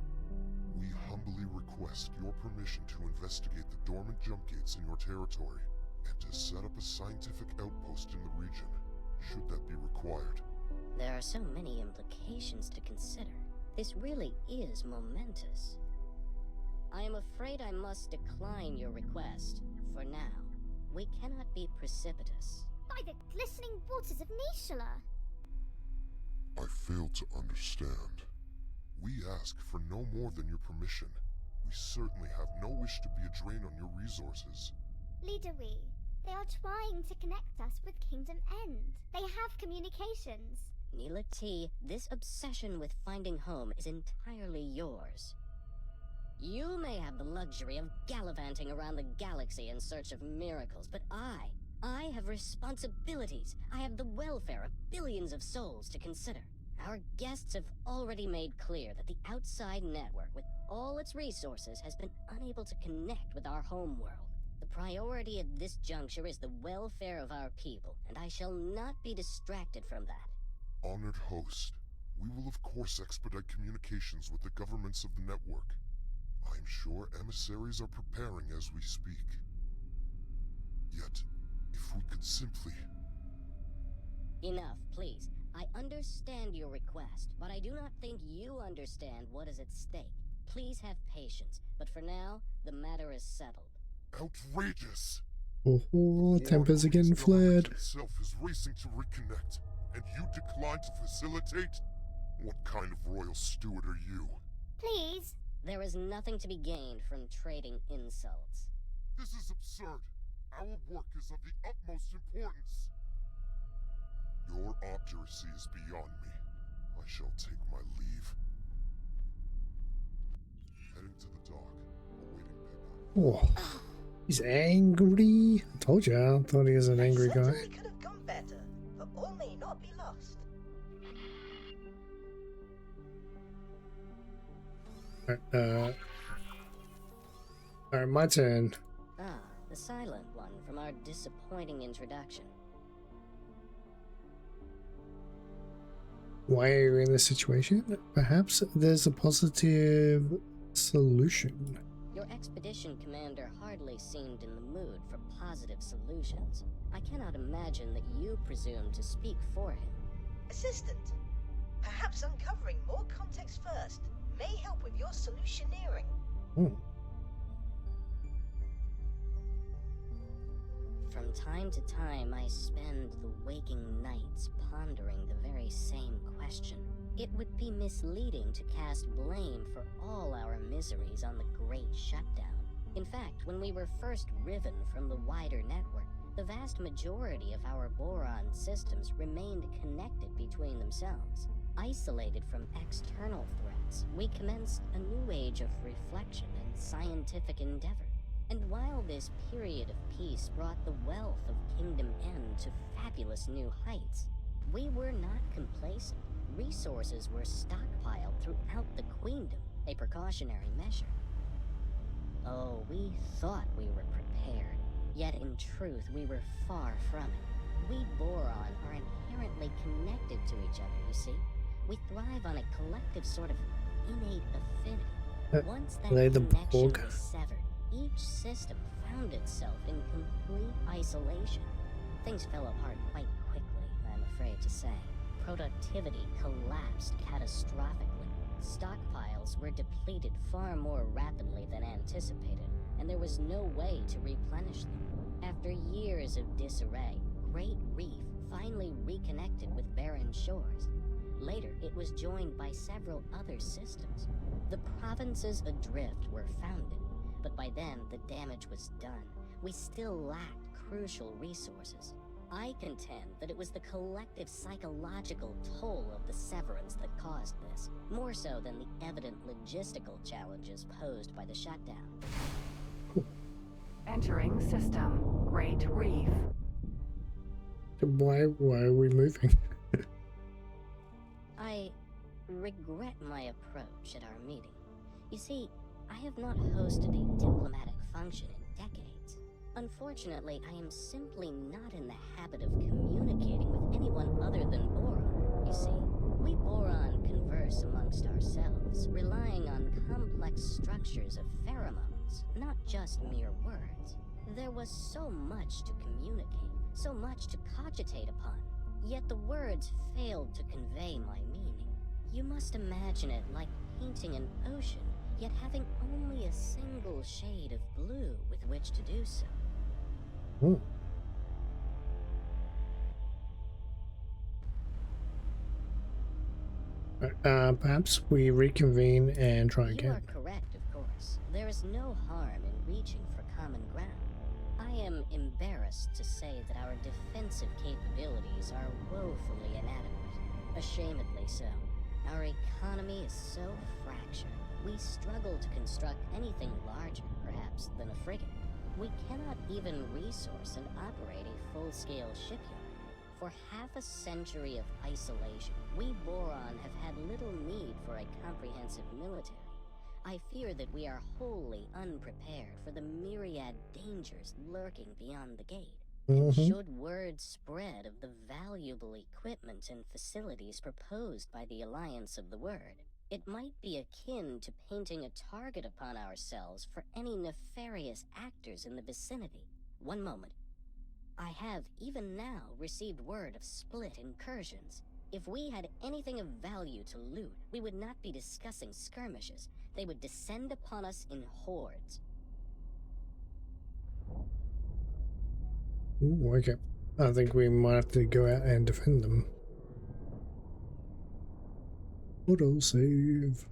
We humbly request your permission to investigate the dormant jumpgates in your territory, and to set up a scientific outpost in the region, should that be required. There are so many implications to consider. This really is momentous. I am afraid I must decline your request, for now. We cannot be precipitous. By the glistening waters of Nishala! I fail to understand. We ask for no more than your permission. We certainly have no wish to be a drain on your resources. Leader Wee, they are trying to connect us with Kingdom End. They have communications. Neela T, this obsession with finding home is entirely yours. You may have the luxury of gallivanting around the galaxy in search of miracles, but I have responsibilities. I have the welfare of billions of souls to consider. Our guests have already made clear that the outside network, with all its resources, has been unable to connect with our homeworld. The priority at this juncture is the welfare of our people, and I shall not be distracted from that. Honored host, we will of course expedite communications with the governments of the network. I am sure emissaries are preparing as we speak. Yet, if we could simply... Enough, please. I understand your request, but I do not think you understand what is at stake. Please have patience, but for now, the matter is settled. Outrageous! Oh, tempers are getting flared. Itself is racing to reconnect, and you decline to facilitate? What kind of royal steward are you? Please? There is nothing to be gained from trading insults. This is absurd. Our work is of the utmost importance. Your obduracy is beyond me. I shall take my leave. Heading to the dock, awaiting pickup. Oh, he's angry. I told you, I thought he was an angry guy. Certainly could have gone better, but all may not be lost. Alright, my turn. Ah, the silent one from our disappointing introduction. Why are you in this situation? Perhaps there's a positive solution. Your expedition commander hardly seemed in the mood for positive solutions. I cannot imagine that you presume to speak for him. Assistant, perhaps uncovering more context first may help with your solutioneering. From time to time, I spend the waking nights pondering the very same question. It would be misleading to cast blame for all our miseries on the Great Shutdown. In fact, when we were first riven from the wider network, the vast majority of our boron systems remained connected between themselves. Isolated from external threats, we commenced a new age of reflection and scientific endeavor. And while this period of peace brought the wealth of Kingdom End to fabulous new heights, we were not complacent. Resources were stockpiled throughout the Queendom, a precautionary measure. Oh, we thought we were prepared, yet in truth we were far from it. We Boron are inherently connected to each other, you see. We thrive on a collective sort of innate affinity. Once that connection was severed, each system found itself in complete isolation. Things fell apart quite quickly, I'm afraid to say. Productivity collapsed catastrophically. Stockpiles were depleted far more rapidly than anticipated, and there was no way to replenish them. After years of disarray, Great Reef finally reconnected with barren shores. Later, it was joined by several other systems. The provinces adrift were founded, but by then the damage was done. We still lacked crucial resources. I contend that it was the collective psychological toll of the severance that caused this, more so than the evident logistical challenges posed by the shutdown. Entering system. Great Reef. Why are we moving? I regret my approach at our meeting. You see, I have not hosted a diplomatic function in decades. Unfortunately, I am simply not in the habit of communicating with anyone other than Boron. You see, we Boron converse amongst ourselves, relying on complex structures of pheromones, not just mere words. There was so much to communicate, so much to cogitate upon, yet the words failed to convey my meaning. You must imagine it like painting an ocean, yet having only a single shade of blue with which to do so. Perhaps we reconvene and try again. You are correct, of course. There is no harm in reaching for common ground. I am embarrassed to say that our defensive capabilities are woefully inadequate. Ashamedly so. Our economy is so fractured. We struggle to construct anything larger, perhaps, than a frigate. We cannot even resource and operate a full-scale shipyard. For half a century of isolation, we Boron have had little need for a comprehensive military. I fear that we are wholly unprepared for the myriad dangers lurking beyond the gate. And should word spread of the valuable equipment and facilities proposed by the Alliance of the Word, it might be akin to painting a target upon ourselves for any nefarious actors in the vicinity. One moment. I have, even now, received word of split incursions. If we had anything of value to loot, we would not be discussing skirmishes. They would descend upon us in hordes. Ooh, okay. I think we might have to go out and defend them. Auto save.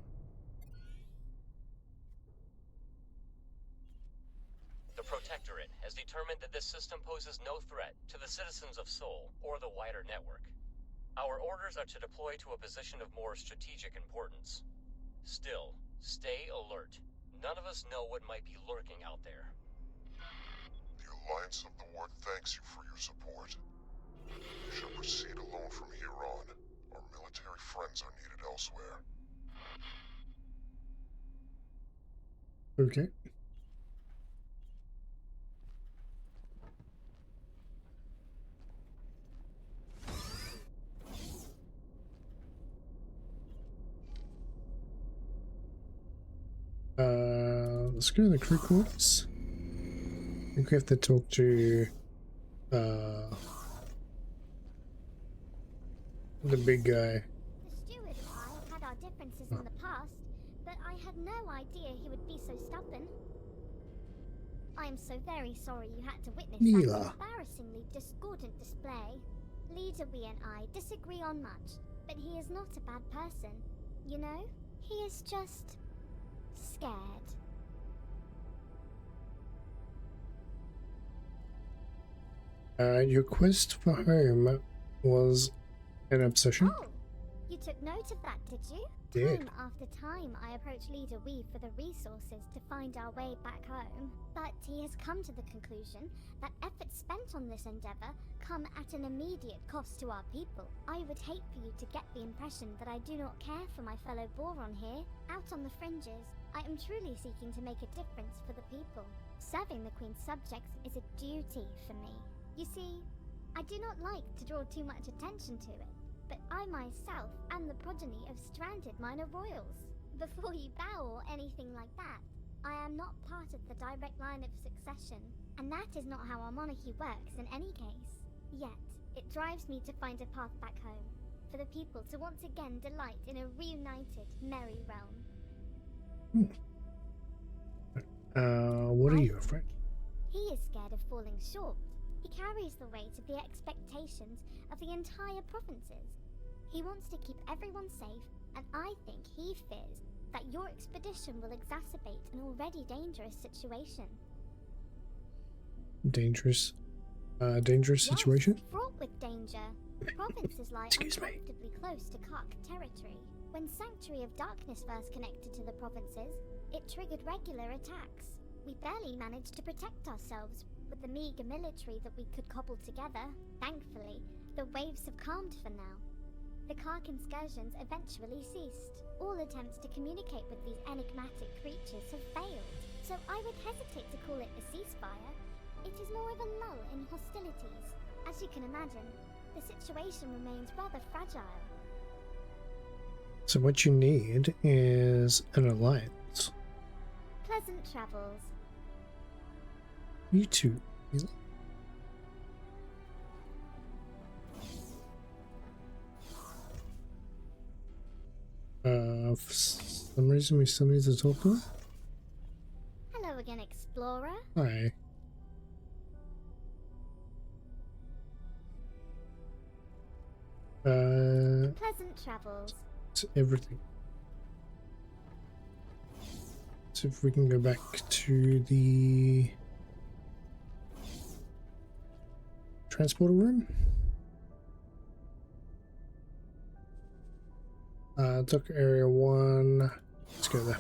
The Protectorate has determined that this system poses no threat to the citizens of Sol or the wider network. Our orders are to deploy to a position of more strategic importance. Still, stay alert. None of us know what might be lurking out there. The Alliance of the Word thanks you for your support. You shall proceed alone from here on. Our military friends are needed elsewhere. Okay. Let's go to the crew quarters. I think we have to talk to the big guy. The steward and I have had our differences in the past, but I had no idea he would be so stubborn. I am so very sorry you had to witness that embarrassingly discordant display. Leader Wee and I disagree on much, but he is not a bad person. You know, he is just scared. Your quest for home was an obsession? Oh, You took note of that, did you? Did. Time after time, I approach Leader Weave for the resources to find our way back home. But he has come to the conclusion that efforts spent on this endeavor come at an immediate cost to our people. I would hate for you to get the impression that I do not care for my fellow Boron here. Out on the fringes, I am truly seeking to make a difference for the people. Serving the Queen's subjects is a duty for me. You see, I do not like to draw too much attention to it, but I myself am the progeny of stranded minor royals. Before you bow or anything like that, I am not part of the direct line of succession, and that is not how our monarchy works in any case. Yet, it drives me to find a path back home, for the people to once again delight in a reunited, merry realm. What are you, friend? He is scared of falling short. He carries the weight of the expectations of the entire provinces. He wants to keep everyone safe, and I think he fears that your expedition will exacerbate an already dangerous situation. Dangerous situation? Yes, fraught with danger. The provinces lie uncomfortably close to Kark territory. When Sanctuary of Darkness first connected to the provinces, it triggered regular attacks. We barely managed to protect ourselves with the meager military that we could cobble together. Thankfully, the waves have calmed for now. The Kark incursions eventually ceased. All attempts to communicate with these enigmatic creatures have failed, so I would hesitate to call it a ceasefire. It is more of a lull in hostilities. As you can imagine, the situation remains rather fragile. So what you need is an alliance. Pleasant travels. You too. For some reason we still need to talk to her? Hello again, Explorer. Hi. Pleasant travels. It's everything. So if we can go back to the transporter room. Dock area 1. Let's go there.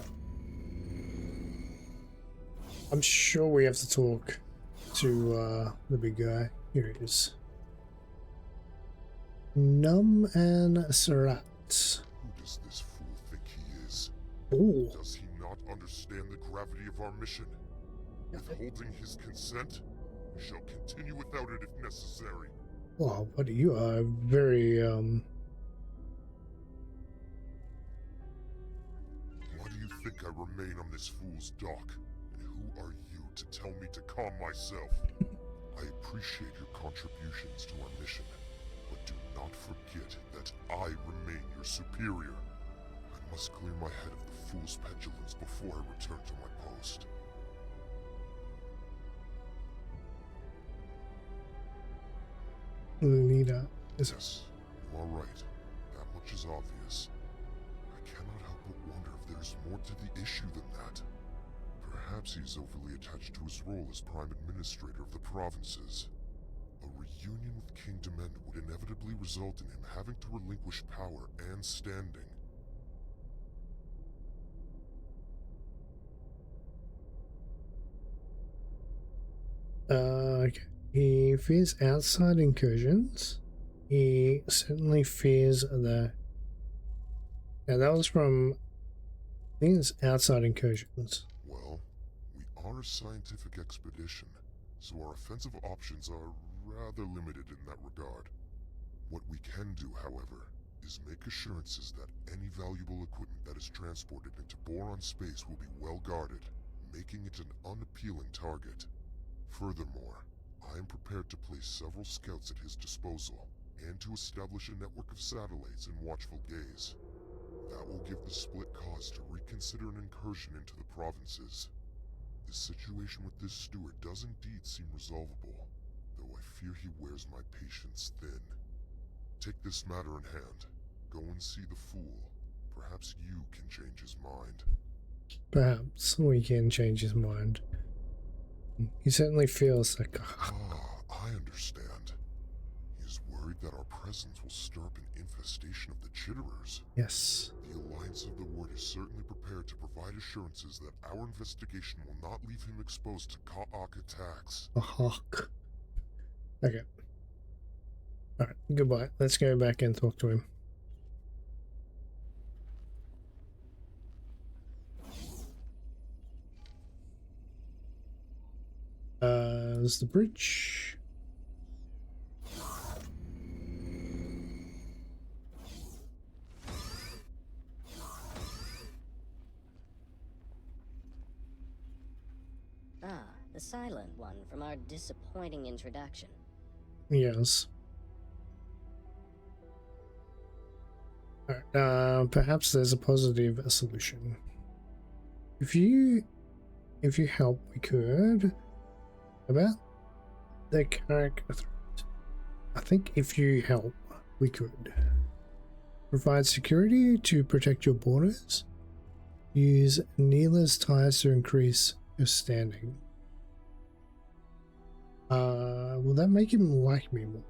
I'm sure we have to talk to the big guy. Here it is. Num and Sarat. Who does this fool think he is? Ooh. Does he not understand the gravity of our mission? Withholding his consent? We shall continue without it if necessary. Wow, but you are very Why do you think I remain on this fool's dock? And who are you to tell me to calm myself? I appreciate your contributions to our mission, but do not forget that I remain your superior. I must clear my head of the fool's petulance before I return to my post. leader. Yes, you are right. That much is obvious. I cannot help but wonder if there's more to the issue than that. Perhaps he's overly attached to his role as Prime Administrator of the provinces. A reunion with King Demenda would inevitably result in him having to relinquish power and standing. Okay. He fears outside incursions. He certainly fears the... Now that was from... I think it's outside incursions. Well, we are a scientific expedition, so our offensive options are rather limited in that regard. What we can do, however, is make assurances that any valuable equipment that is transported into Boron space will be well guarded, making it an unappealing target. Furthermore, I am prepared to place several scouts at his disposal, and to establish a network of satellites in watchful gaze. That will give the split cause to reconsider an incursion into the provinces. The situation with this steward does indeed seem resolvable, though I fear he wears my patience thin. Take this matter in hand. Go and see the fool. Perhaps you can change his mind. Perhaps we can change his mind. He certainly feels like... I understand. He is worried that our presence will stir up an infestation of the chitterers. Yes. The Alliance of the Word is certainly prepared to provide assurances that our investigation will not leave him exposed to Ka'ak attacks. A hawk. Okay. Alright, goodbye. Let's go back and talk to him. There's the bridge. Ah, the silent one from our disappointing introduction. Yes. Alright, perhaps there's a positive solution. If you help, we could. About the character threat. I think if you help, we could. Provide security to protect your borders. Use Neela's ties to increase your standing. Will that make him like me more?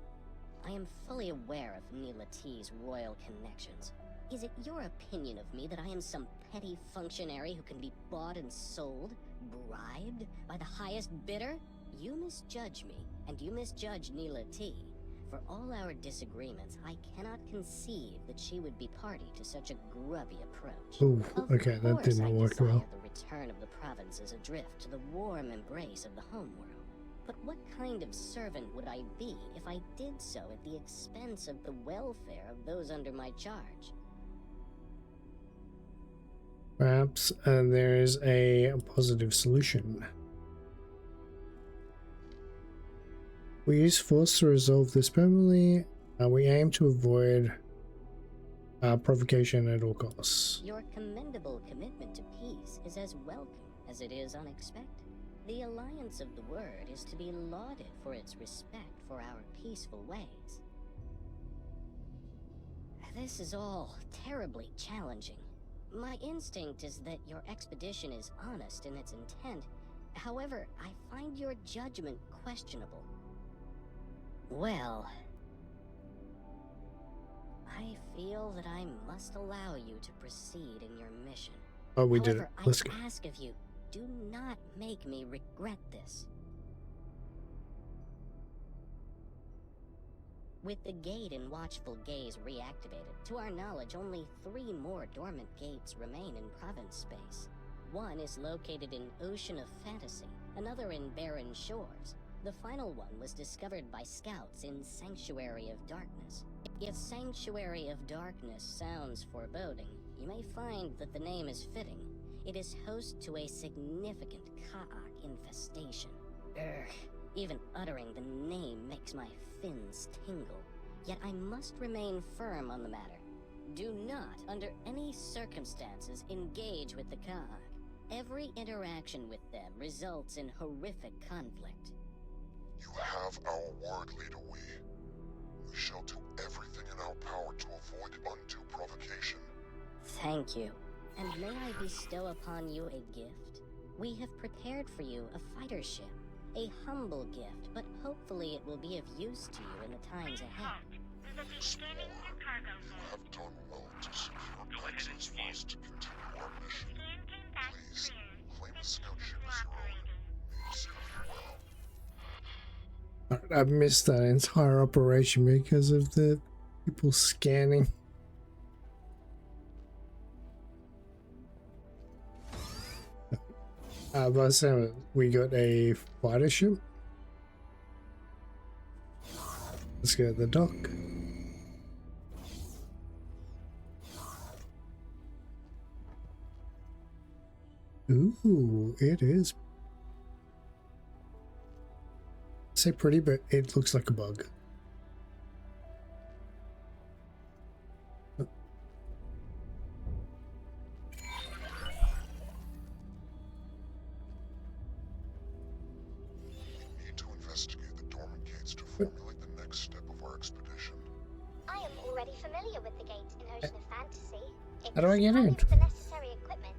I am fully aware of Neela T's royal connections. Is it your opinion of me that I am some petty functionary who can be bought and sold, bribed by the highest bidder? You misjudge me, and you misjudge Neela T. For all our disagreements, I cannot conceive that she would be party to such a grubby approach. Oh, okay, that didn't work well. The return of the provinces adrift to the warm embrace of the homeworld. But what kind of servant would I be if I did so at the expense of the welfare of those under my charge? Perhaps there is a positive solution. We use force to resolve this permanently. We aim to avoid provocation at all costs. Your commendable commitment to peace is as welcome as it is unexpected. The Alliance of the Word is to be lauded for its respect for our peaceful ways. This is all terribly challenging. My instinct is that your expedition is honest in its intent. However, I find your judgment questionable. Well, I feel that I must allow you to proceed in your mission. Oh, we did it. Let's go. I ask of you, do not make me regret this. With the gate in watchful gaze reactivated, to our knowledge, only 3 more dormant gates remain in province space. One is located in Ocean of Fantasy, another in Barren Shores. The final one was discovered by scouts in Sanctuary of Darkness. If Sanctuary of Darkness sounds foreboding, you may find that the name is fitting. It is host to a significant Ka'ak infestation. Even uttering the name makes my fins tingle. Yet I must remain firm on the matter. Do not, under any circumstances, engage with the Ka'ak. Every interaction with them results in horrific conflict. You have our word, Leader Wee. We shall do everything in our power to avoid undue provocation. Thank you. And may I bestow upon you a gift? We have prepared for you a fighter ship. A humble gift, but hopefully it will be of use to you in the times ahead. Explorer, you have done well to secure access for us to continue our mission. Please, claim the scout ship as your own. May you serve you well. I missed that entire operation because of the people scanning. But we got a fighter ship. Let's go to the dock. Ooh, it is. I say pretty, but it looks like a bug. Formulate the next step of our expedition. I am already familiar with the gate in Ocean of Fantasy. How do I get in? The necessary equipment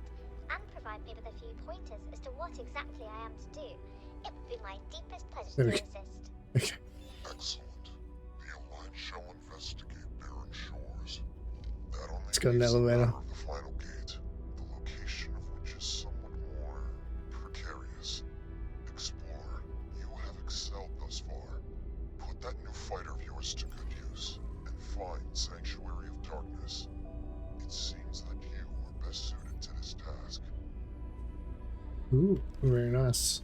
and provide me with a few pointers as to what exactly I am to do. It would be my deepest pleasure to assist. Okay. Excellent. The Alliance shall investigate barren shores. That only It's got an leaves the elevator. matter of the final gate, the location of which is somewhat more precarious. Explorer, you have excelled thus far. Put that new fighter of yours to good use, and find Sanctuary of Darkness. It seems that you are best suited to this task. Ooh, very nice.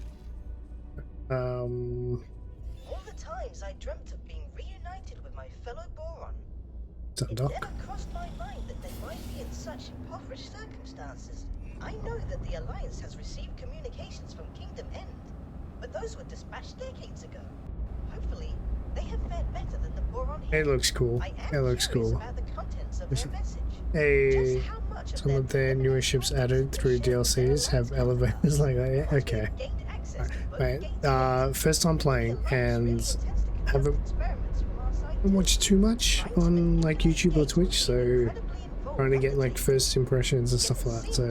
All the times I dreamt of being reunited with my fellow Boron, Is that it Doc? never crossed my mind that they might be in such impoverished circumstances. I know that the Alliance has received communications from Kingdom End, but those were dispatched decades ago. Hopefully, they have fared better than the Boron here. It looks cool. It looks cool. About the contents of their message. Hey, Just how much some of their newer ships added through DLCs have elevators like that. Yeah, okay. Right. First time playing and haven't watched too much on like YouTube or Twitch, so trying to get like first impressions and stuff like that. So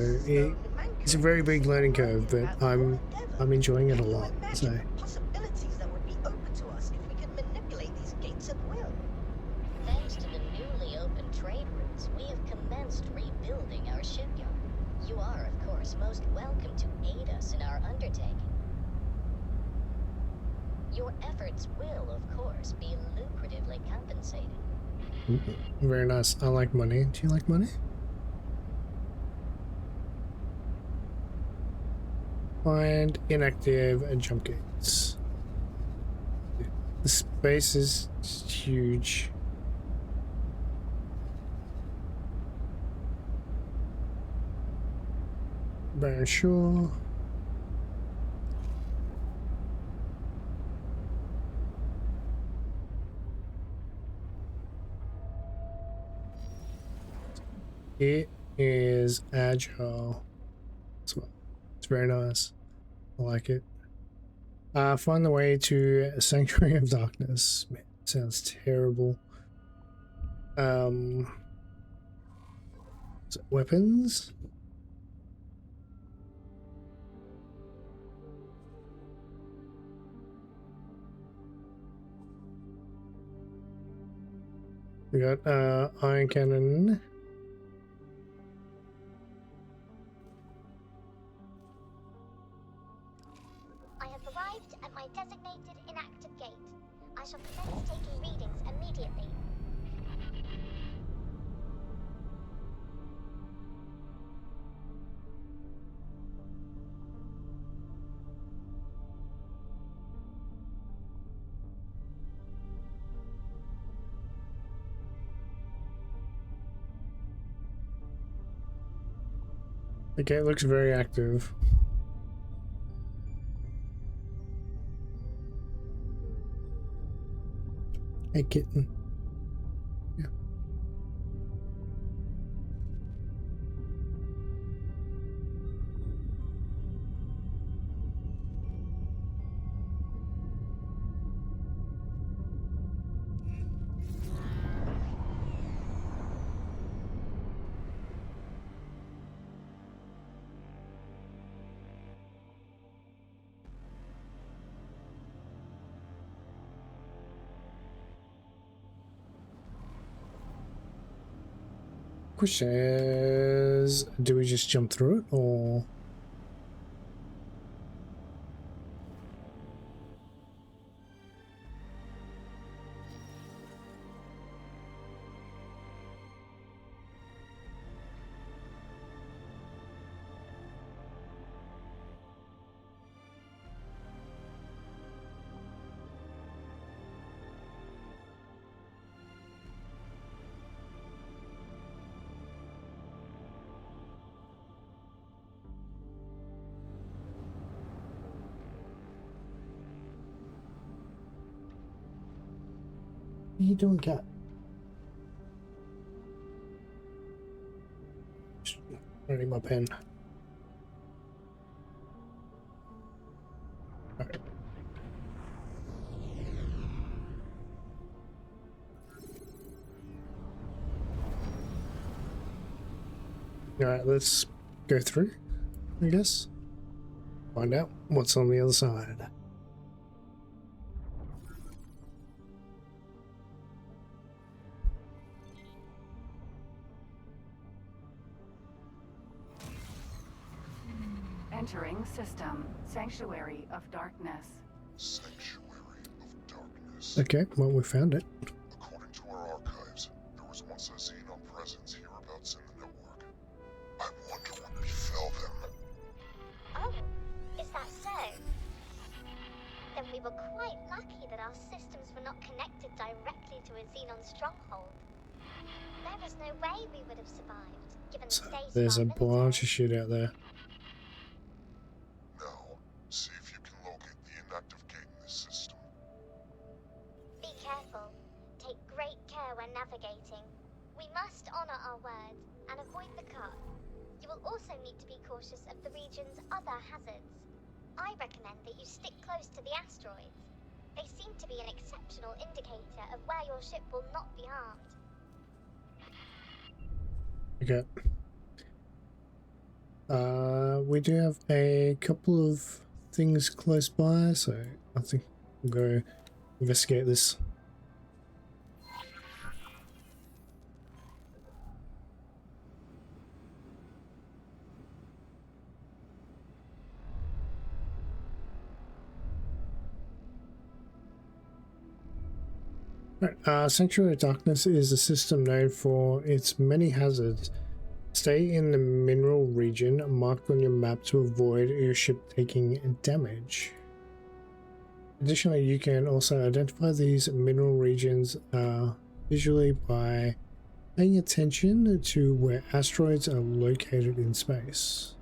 it's a very big learning curve, but I'm enjoying it a lot. So. Possibilities that would be open to us if we could manipulate these gates at will. Thanks to the newly opened trade routes, we have commenced rebuilding our shipyard. You are, of course, most welcome to aid us in our undertaking. Your efforts will, of course, be lucratively compensated. Very nice. I like money. Do you like money? Find inactive and jump gates. The space is huge. Very sure. It is agile. It's very nice. I like it. Find the way to Sanctuary of Darkness. Man, sounds terrible. Weapons? We got iron cannon. I have arrived at my designated inactive gate. I shall commence taking readings immediately. Okay, it looks very active. Hey, kitten. Yeah. Question is, do we just jump through it or? What are you doing, cat? Just writing my pen. Okay. Alright, let's go through, I guess. Find out what's on the other side. Entering system. Sanctuary of Darkness. Sanctuary of Darkness. Okay, well, we found it. According to our archives, there was once a Xenon presence hereabouts in the network. I wonder what befell them. Oh, is that so? Then we were quite lucky that our systems were not connected directly to a Xenon stronghold. There is no way we would have survived, given the state There's a of our bunch military. of shit out there. Now, see if you can locate the inactive gate in this system. Be careful. Take great care when navigating. We must honor our words and avoid the cut. You will also need to be cautious of the region's other hazards. I recommend that you stick close to the asteroids. They seem to be an exceptional indicator of where your ship will not be harmed. Okay. We do have a couple of things close by, so I think we'll go investigate this. Right, Sanctuary of Darkness is a system known for its many hazards. Stay in the mineral region marked on your map to avoid your ship taking damage. Additionally, you can also identify these mineral regions visually by paying attention to where asteroids are located in space.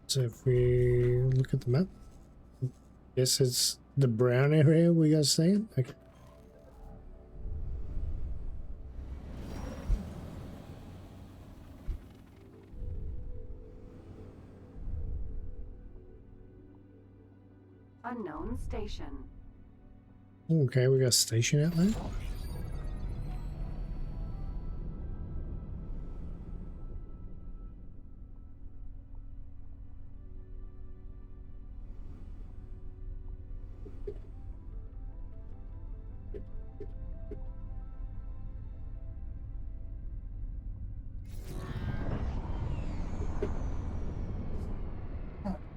So if we look at the map, yes, it's the brown area we guys saying? Okay. Unknown station. Okay, we got a station out there.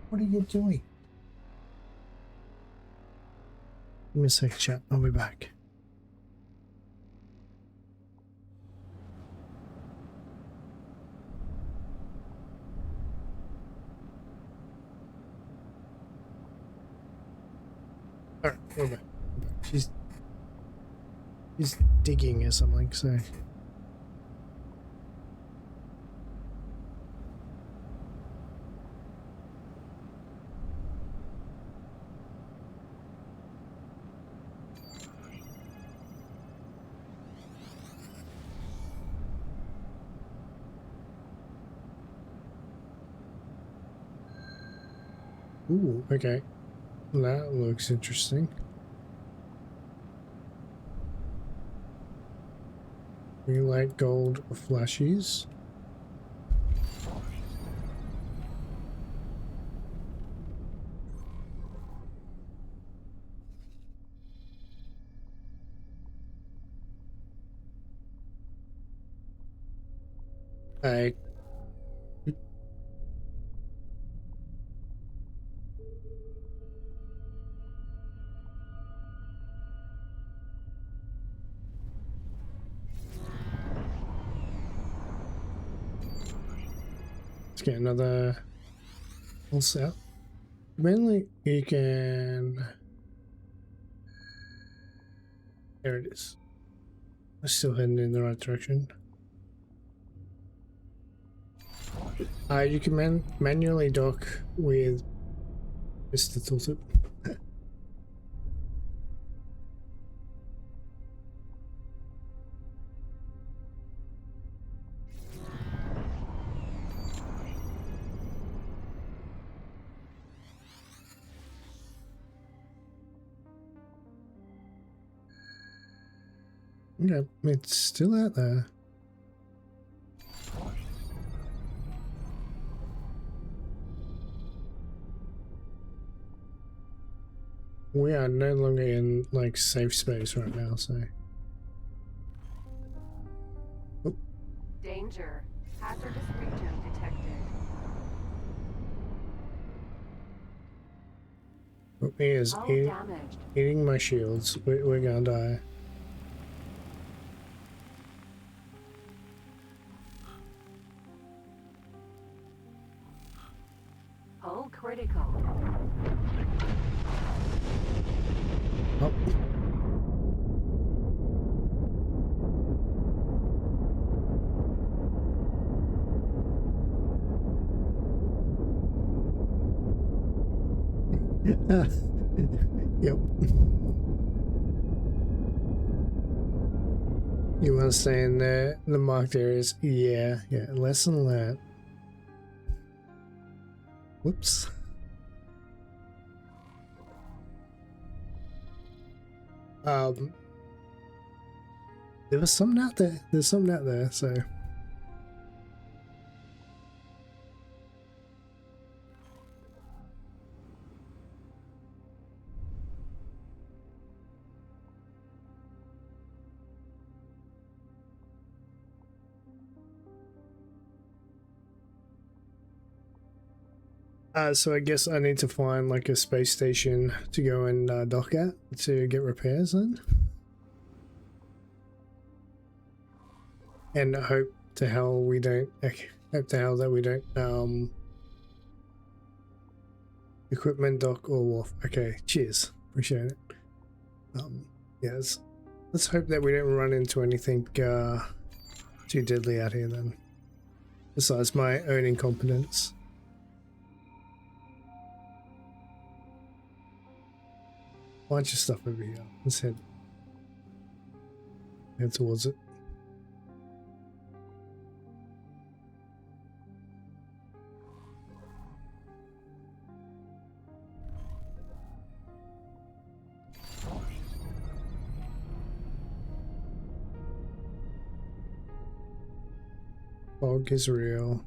What are you doing? Give me a second, chat. I'll be back. Alright, we're back. She's digging or something, so. Ooh, okay. That looks interesting. Green light, gold flashes. I let's get another pulse out. Mainly you can, there it is. I'm still heading in the right direction. You can manually dock with Mr. Tooltip. Yeah, it's still out there. We are no longer in like safe space right now, so. Oh. Danger. Hazardous region detected. Oh, he is Hull eating, damaged. eating my shields. We're gonna die. Hull critical. Oh. Yep. You want to stay in the marked areas? Yeah, less than that. Whoops. There was something out there. There's something out there, so. So I guess I need to find like a space station to go and dock at to get repairs then. And hope to hell we don't, hope to hell that we don't, equipment dock or wharf. Okay, cheers. Appreciate it. Yes. Let's hope that we don't run into anything, too deadly out here then. Besides my own incompetence. Bunch of stuff over here. Let's head towards it. Fog is real.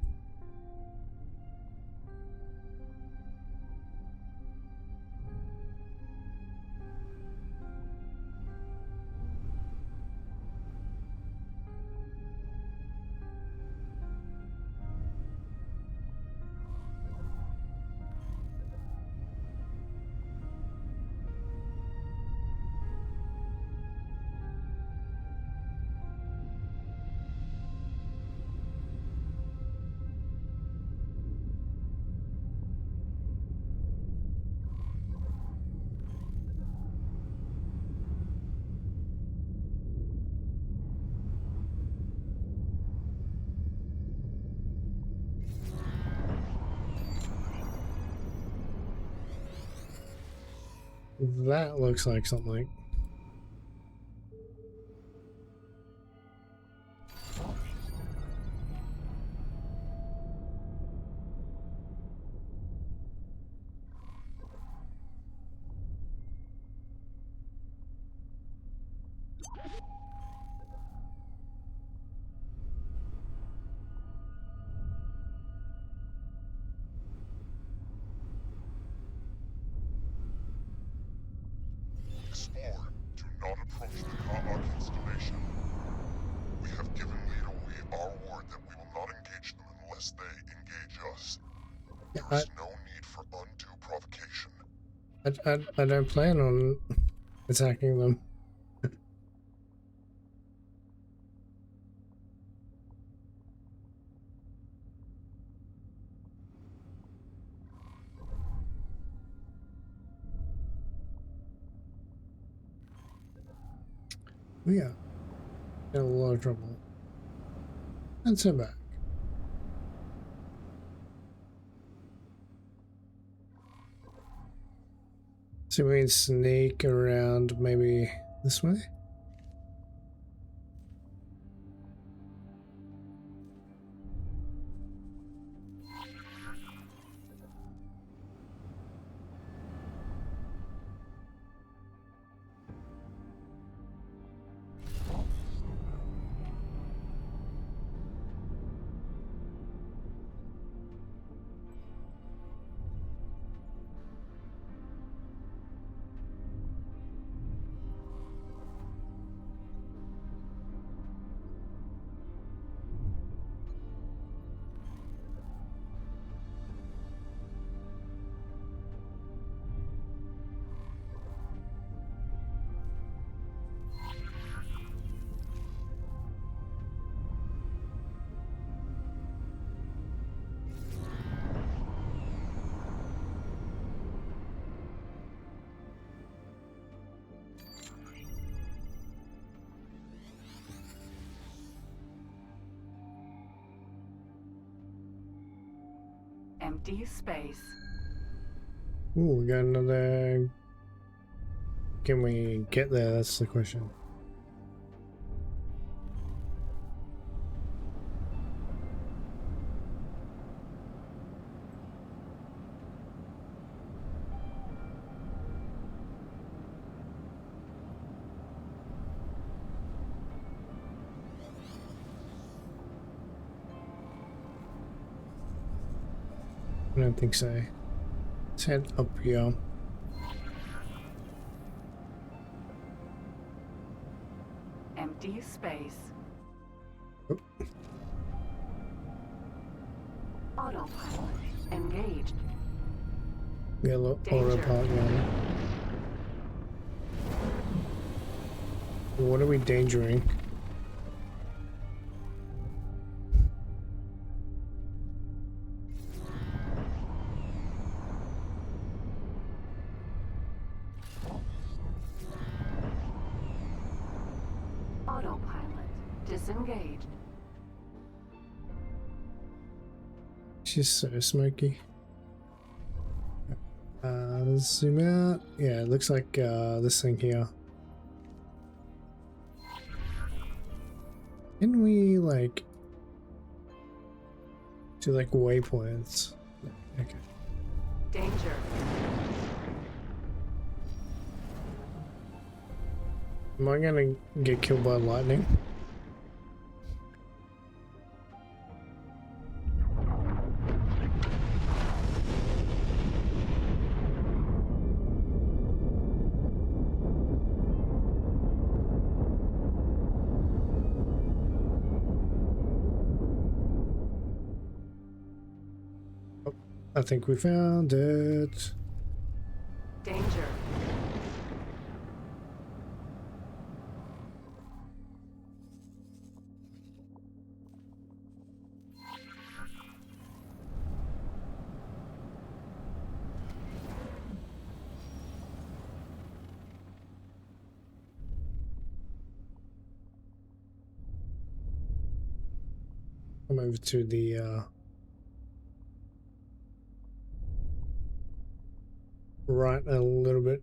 That looks like something. Explorer, do not approach the Ka'ak installation. We have given Leader Wee our word that we will not engage them unless they engage us. There is no need for undue provocation. I don't plan on attacking them. We are in a lot of trouble. And send back. So we can sneak around maybe this way? Empty space. Ooh, we got another. Can we get there? That's the question. I don't think so. Let's head up here. Empty space. Oh. Autopilot engaged. We got a little autopilot going. What are we endangering? Autopilot disengaged. She's so smoky. Zoom out. Yeah, it looks like this thing here. Can we like do like waypoints? Okay. Danger. Am I gonna get killed by lightning? Oh, I think we found it. Danger. Come over to the right a little bit.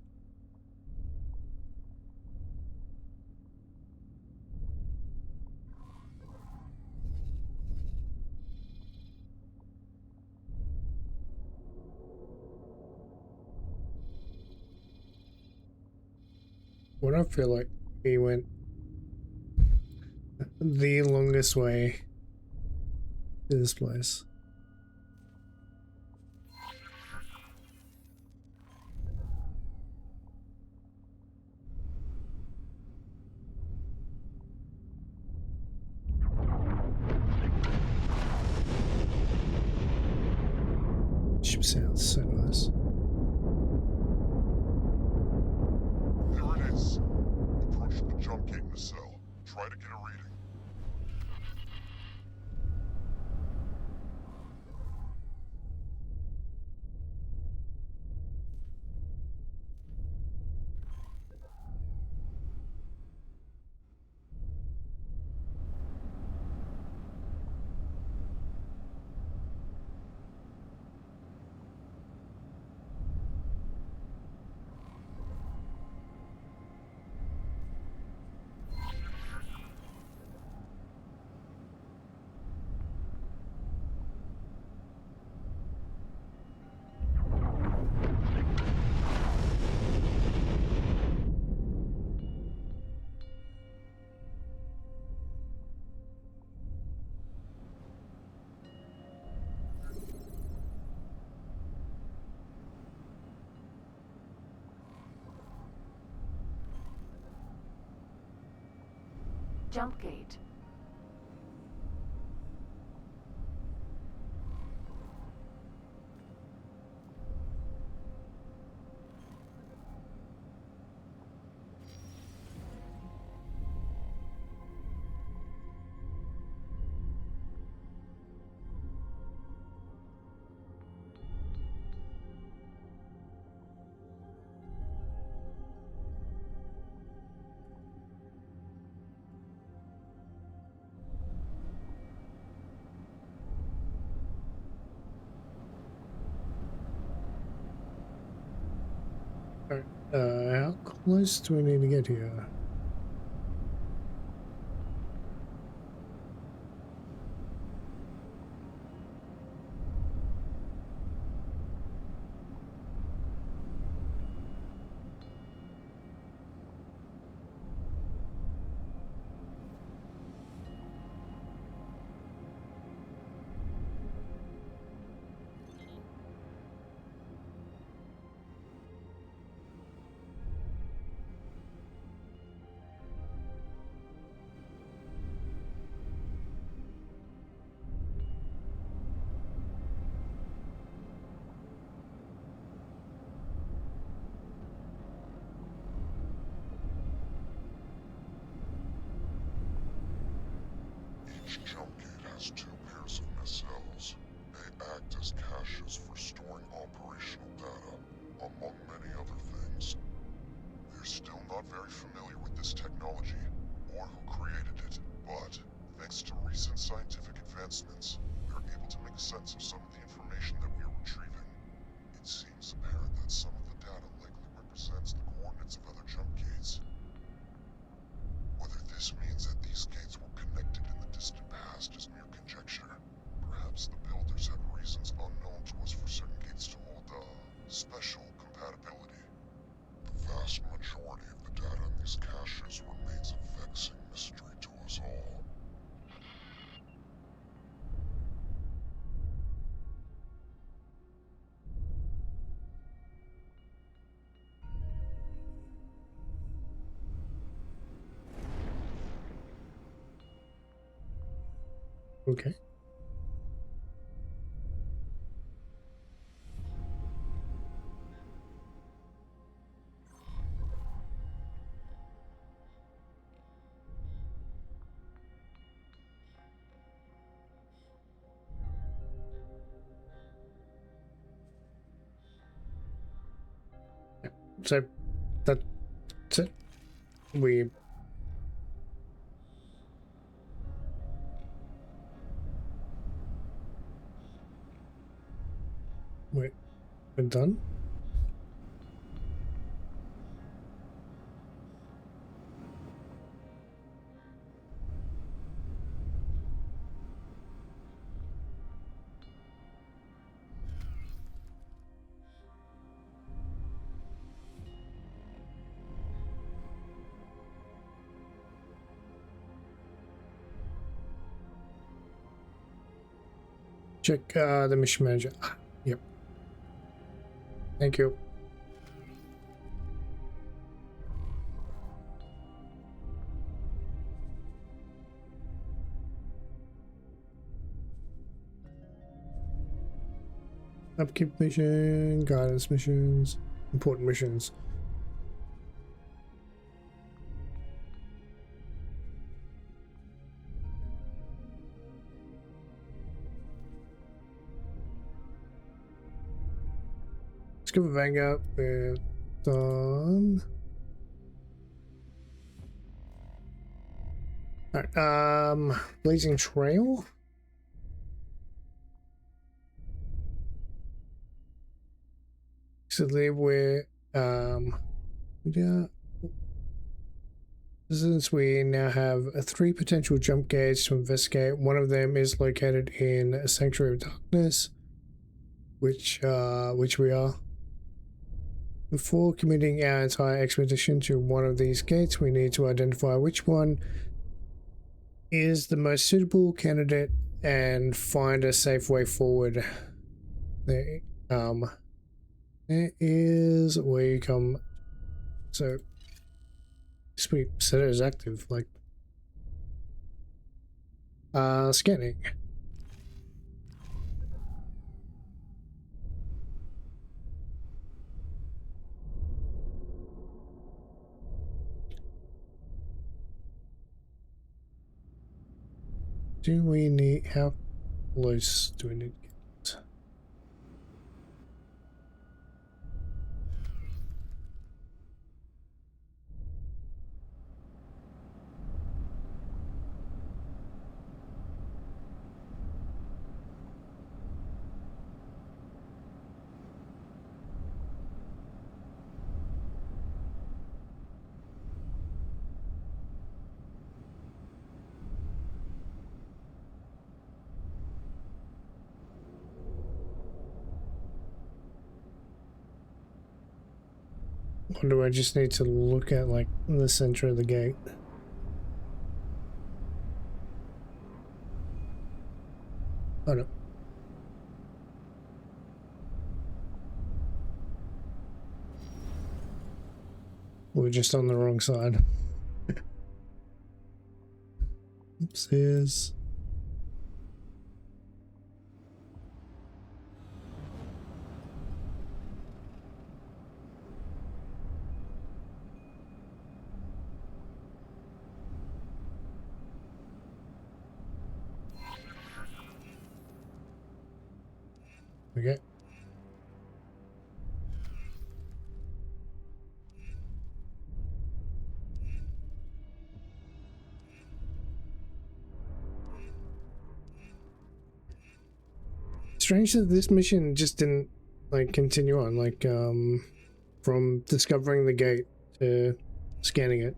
What I feel like we went the longest way to this place. Ship sounds so nice. There it is. Approach the jump gate in the cell. Try to get a reading. Jump gate. Alright, how close do we need to get here? Each jump gate has 2 pairs of nacelles. They act as caches for storing operational data, among many other things. We're still not very familiar with this technology, or who created it, but thanks to recent scientific advancements, we are able to make sense of some of the information that we are retrieving. It seems apparent that some of the data likely represents the coordinates of other jump gates. Whether this means that these gates were connected in the distant past is mere conjecture. Perhaps the builders had reasons unknown to us for certain gates to hold, special compatibility. The vast majority of the data in these caches remains a vexing mystery to us all. Okay. So that's it. We we're done. Check the mission manager. Ah, yep. Thank you. Upkeep mission, guidance missions, important missions. Let's give a Vanguard. We're done. Alright, Blazing Trail. So we're yeah. Since we now have 3 potential jump gates to investigate, one of them is located in Sanctuary of Darkness, which we are. Before committing our entire expedition to one of these gates, we need to identify which one is the most suitable candidate and find a safe way forward. There is where you come. So we set it as active, like scanning. Do we need, how close do we need to get? Or do I just need to look at like the center of the gate? Oh no. We're just on the wrong side. Upstairs. Okay. Strange that this mission just didn't like continue on, like from discovering the gate to scanning it.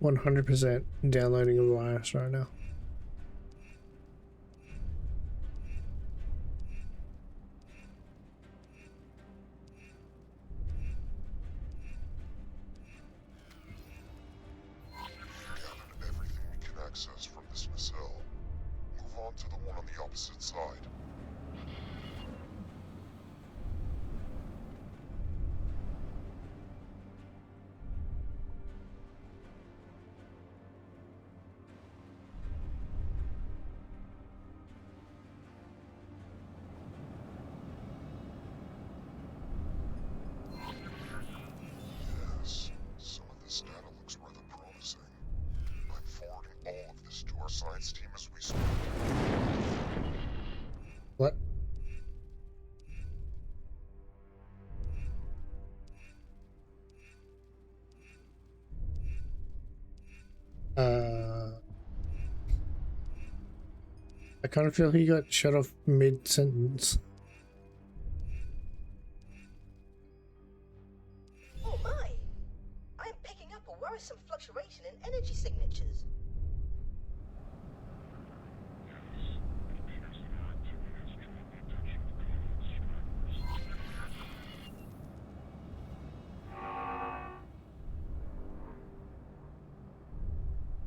%100% downloading a virus right now. Gathered everything we can access from this nacelle. Move on to the one on the opposite side. Yes, some of this data looks rather promising. I'm forwarding all of this to our science team as we speak. What? I kind of feel he got shut off mid-sentence. Oh my! I am picking up a worrisome fluctuation in energy signatures.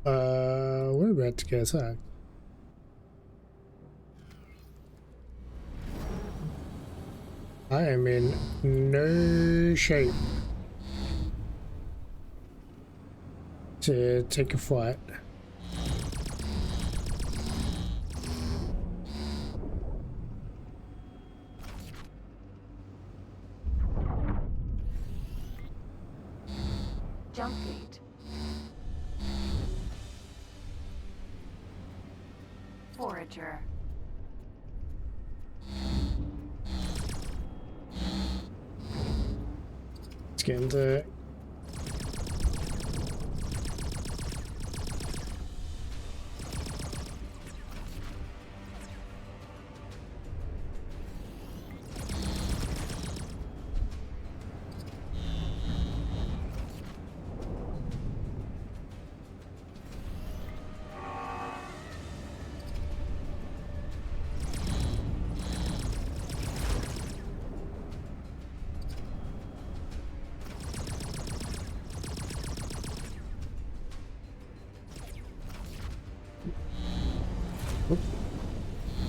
We're about to get attacked. I am in no shape to take a flight. Jump gate. Forager. Let's get into it.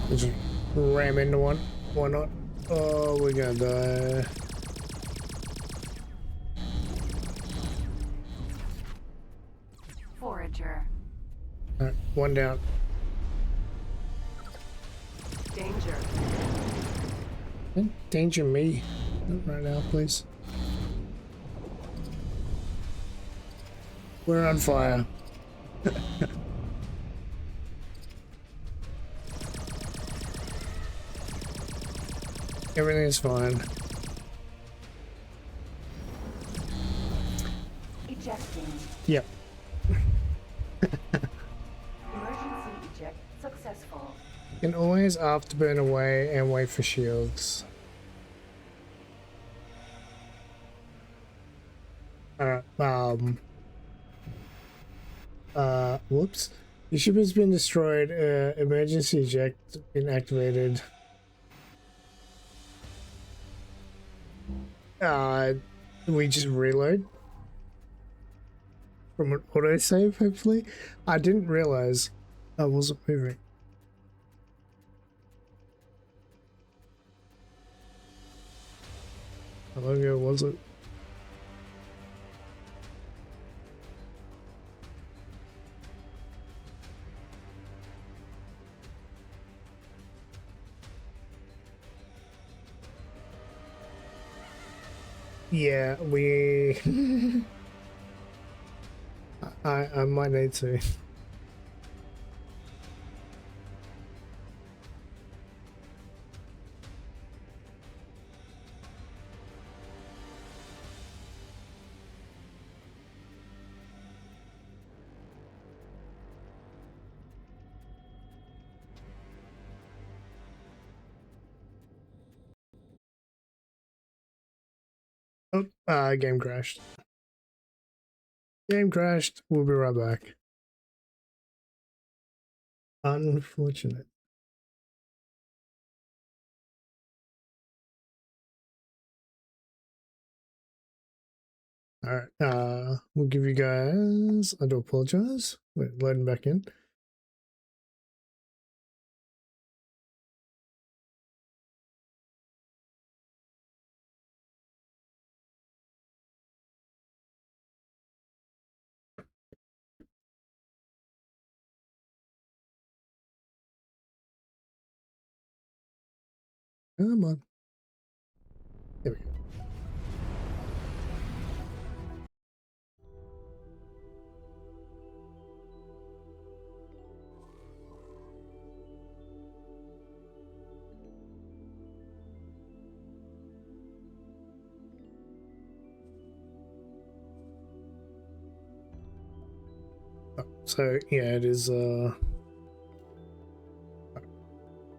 Just ram into one. Why not? Oh, we're gonna die. Forager. Alright, one down. Danger. Don't danger me. Not right now, please. We're on fire. Everything is fine. Ejecting. Yep. Emergency eject successful. Can always afterburn away and wait for shields. Alright, whoops. The ship has been destroyed. Emergency eject been activated. We just reload from an autosave, hopefully. I didn't realize I wasn't moving. How long ago was it? Yeah, we... I might need to. Oh, game crashed. Game crashed. We'll be right back. Unfortunate. Alright, we'll give you guys... I do apologize. Wait, loading back in. Come on. There we go. So yeah, it is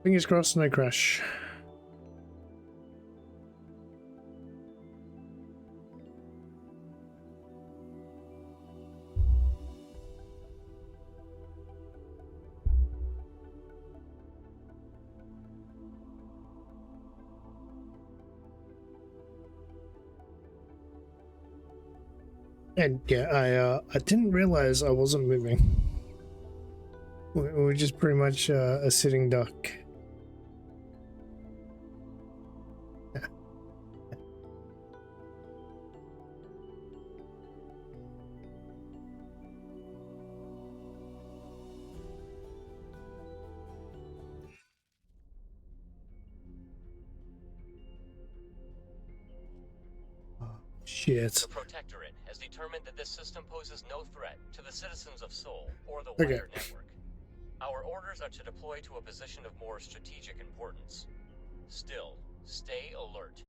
fingers crossed, no crash. And yeah, I didn't realize I wasn't moving. We were just pretty much a sitting duck. Shit. The Protectorate has determined that this system poses no threat to the citizens of Sol or the wider network. Our orders are to deploy to a position of more strategic importance. Still, stay alert.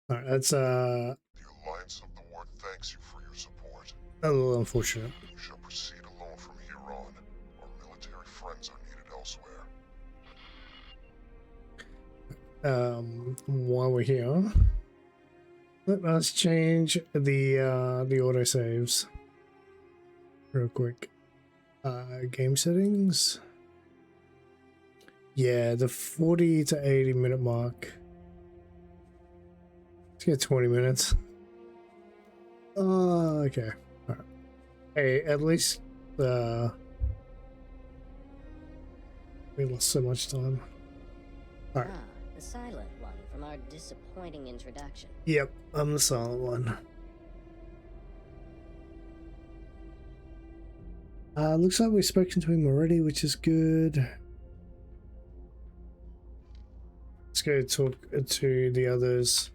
Alright, that's The Alliance of the Ward thanks you for your support. a little unfortunate. You shall proceed alone from here on. Our military friends are needed elsewhere. While we're here, let us change the autosaves real quick. Game settings. Yeah, the 40 to 80 minute mark. Let's get 20 minutes. Okay. All right. Hey, at least we lost so much time. All right. The silent one from our disappointing introduction. Yep, I'm the silent one. Looks like we've spoken to him already, which is good. Let's go talk to the others.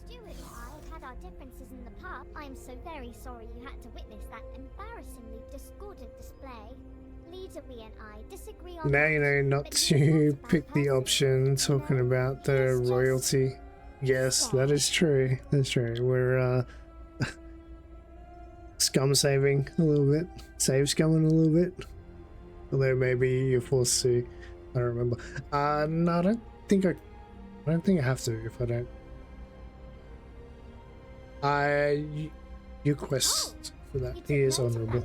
Stuart and I have had our differences in the past. I I'm so very sorry you had to witness that embarrassingly discordant display. Leader, we and I disagree on Now that, you know not but he is to not a bad pick the person, option you talking know? about He the is just royalty. Yes, that is true. That's true. We're scum saving a little bit. Save scumming a little bit. Although maybe you're forced to. I don't remember. No, I don't think I have to if I don't. Your quest for that is honourable.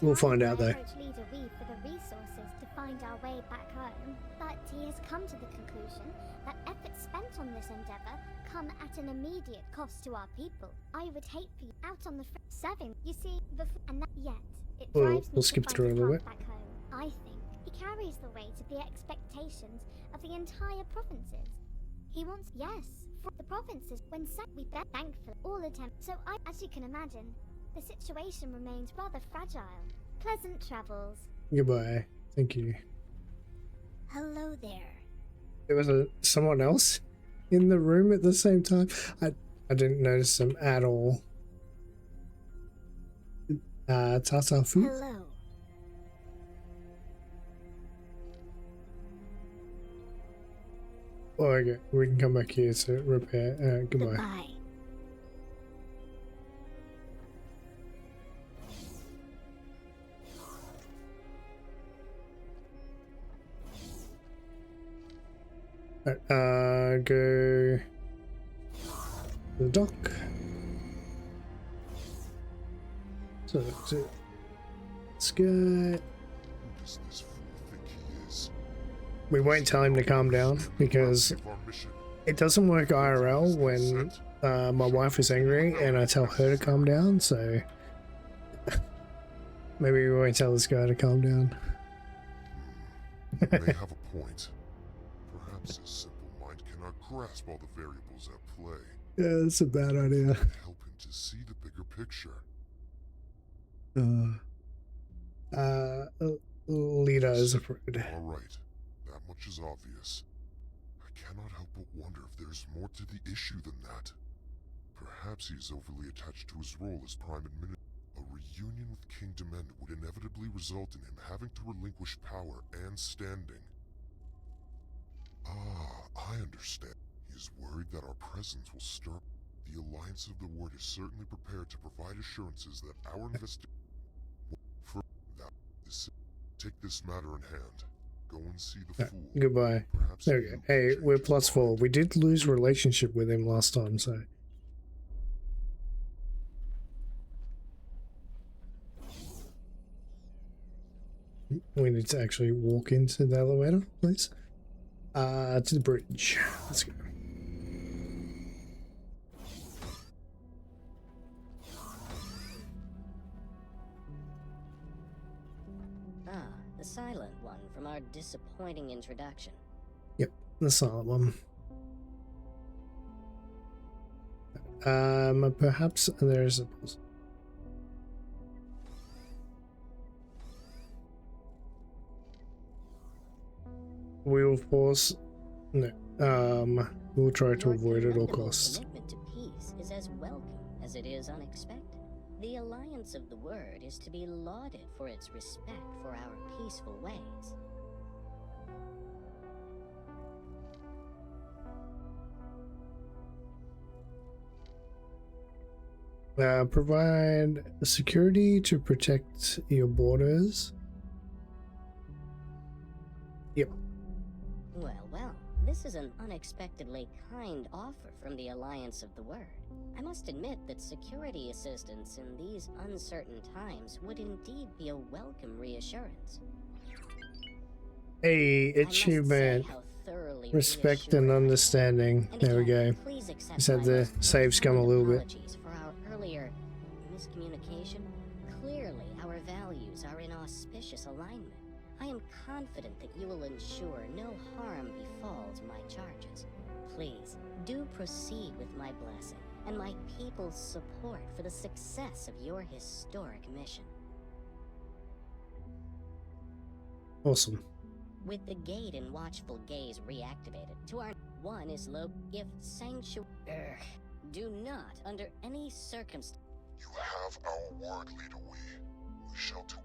We'll find out though. Leader we for the resources to find our way back home, but he has come to the conclusion that efforts spent on this endeavor come at an immediate cost to our people. I would hate for you out on the serving. You see, and that yet it drives me We'll to skip find through a little path bit. back home. I think he carries the weight of the expectations of the entire provinces. He wants for the provinces when we bet thankful all attempt. So as you can imagine, the situation remains rather fragile. Pleasant travels. Goodbye. Thank you. Hello there. There was someone else in the room at the same time. I didn't notice them at all. Tata food. Hello. Oh, okay. We can come back here to repair. Goodbye. Goodbye. Go to the dock. So let's go. We won't tell him to calm down because it doesn't work IRL when my wife is angry and I tell her to calm down, so maybe we won't tell this guy to calm down. They have a point. Perhaps a simple mind cannot grasp all the variables at play. Yeah, that's a bad idea. Help him to see the bigger picture. Lita is afraid. All right. That much is obvious. I cannot help but wonder if there's more to the issue than that. Perhaps he is overly attached to his role as Prime Administrator. A reunion with King Demend would inevitably result in him having to relinquish power and standing. I understand. He is worried that our presence will stir. The Alliance of the Word is certainly prepared to provide assurances that our investigation. Take this matter in hand. Go and see the fool. Goodbye. Perhaps There we go. Hey, we're +4. We did lose relationship with him last time, so. We need to actually walk into the elevator, please. To the bridge. Let's go. The silent one from our disappointing introduction. Yep, the silent one. Perhaps there's a puzzle. We will force. No. We'll try to avoid at all costs. Commitment to peace is as welcome as it is unexpected. The Alliance of the Word is to be lauded for its respect for our peaceful ways. Provide security to protect your borders. Yep. Well, this is an unexpectedly kind offer from the Alliance of the Word. I must admit that security assistance in these uncertain times would indeed be a welcome reassurance. Hey, achievement. Respect and understanding. There we go. Just had to save scum a little bit. For our earlier miscommunication, clearly our values are in auspicious alignment. I am confident that you will ensure no harm befalls my charges. Please, do proceed with my blessing and my people's support for the success of your historic mission. Awesome. With the gate and watchful gaze reactivated, to our one is low if sanctuary. Do not, under any circumstance... You have our word, Leader Wee. We shall do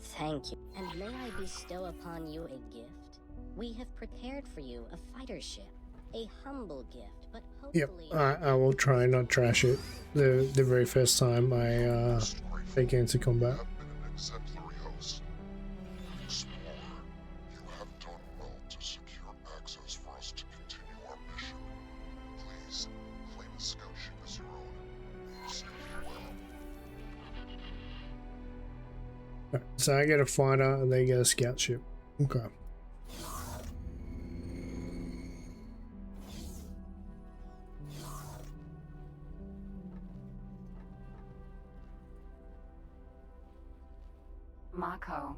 Thank you. And may I bestow upon you a gift? We have prepared for you a fighter ship. A humble gift, but hopefully... Yep, I will try and not trash it the very first time I take into combat. You have been an exemplary host. Explorer, you have done well to secure access for us to continue our mission. Please, claim a scout ship as your own. You serve you well. So I get a fighter and they get a scout ship. Okay. Mako.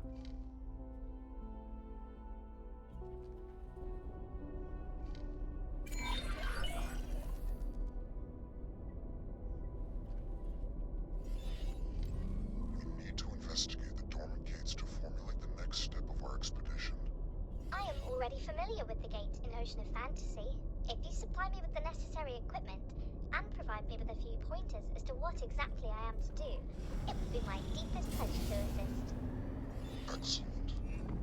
We need to investigate the dormant gates to formulate the next step of our expedition. I am already familiar with the gate in Ocean of Fantasy. If you supply me with the necessary equipment and provide me with a few pointers as to what exactly I am to do, it would be my deepest pleasure to assist. Excellent.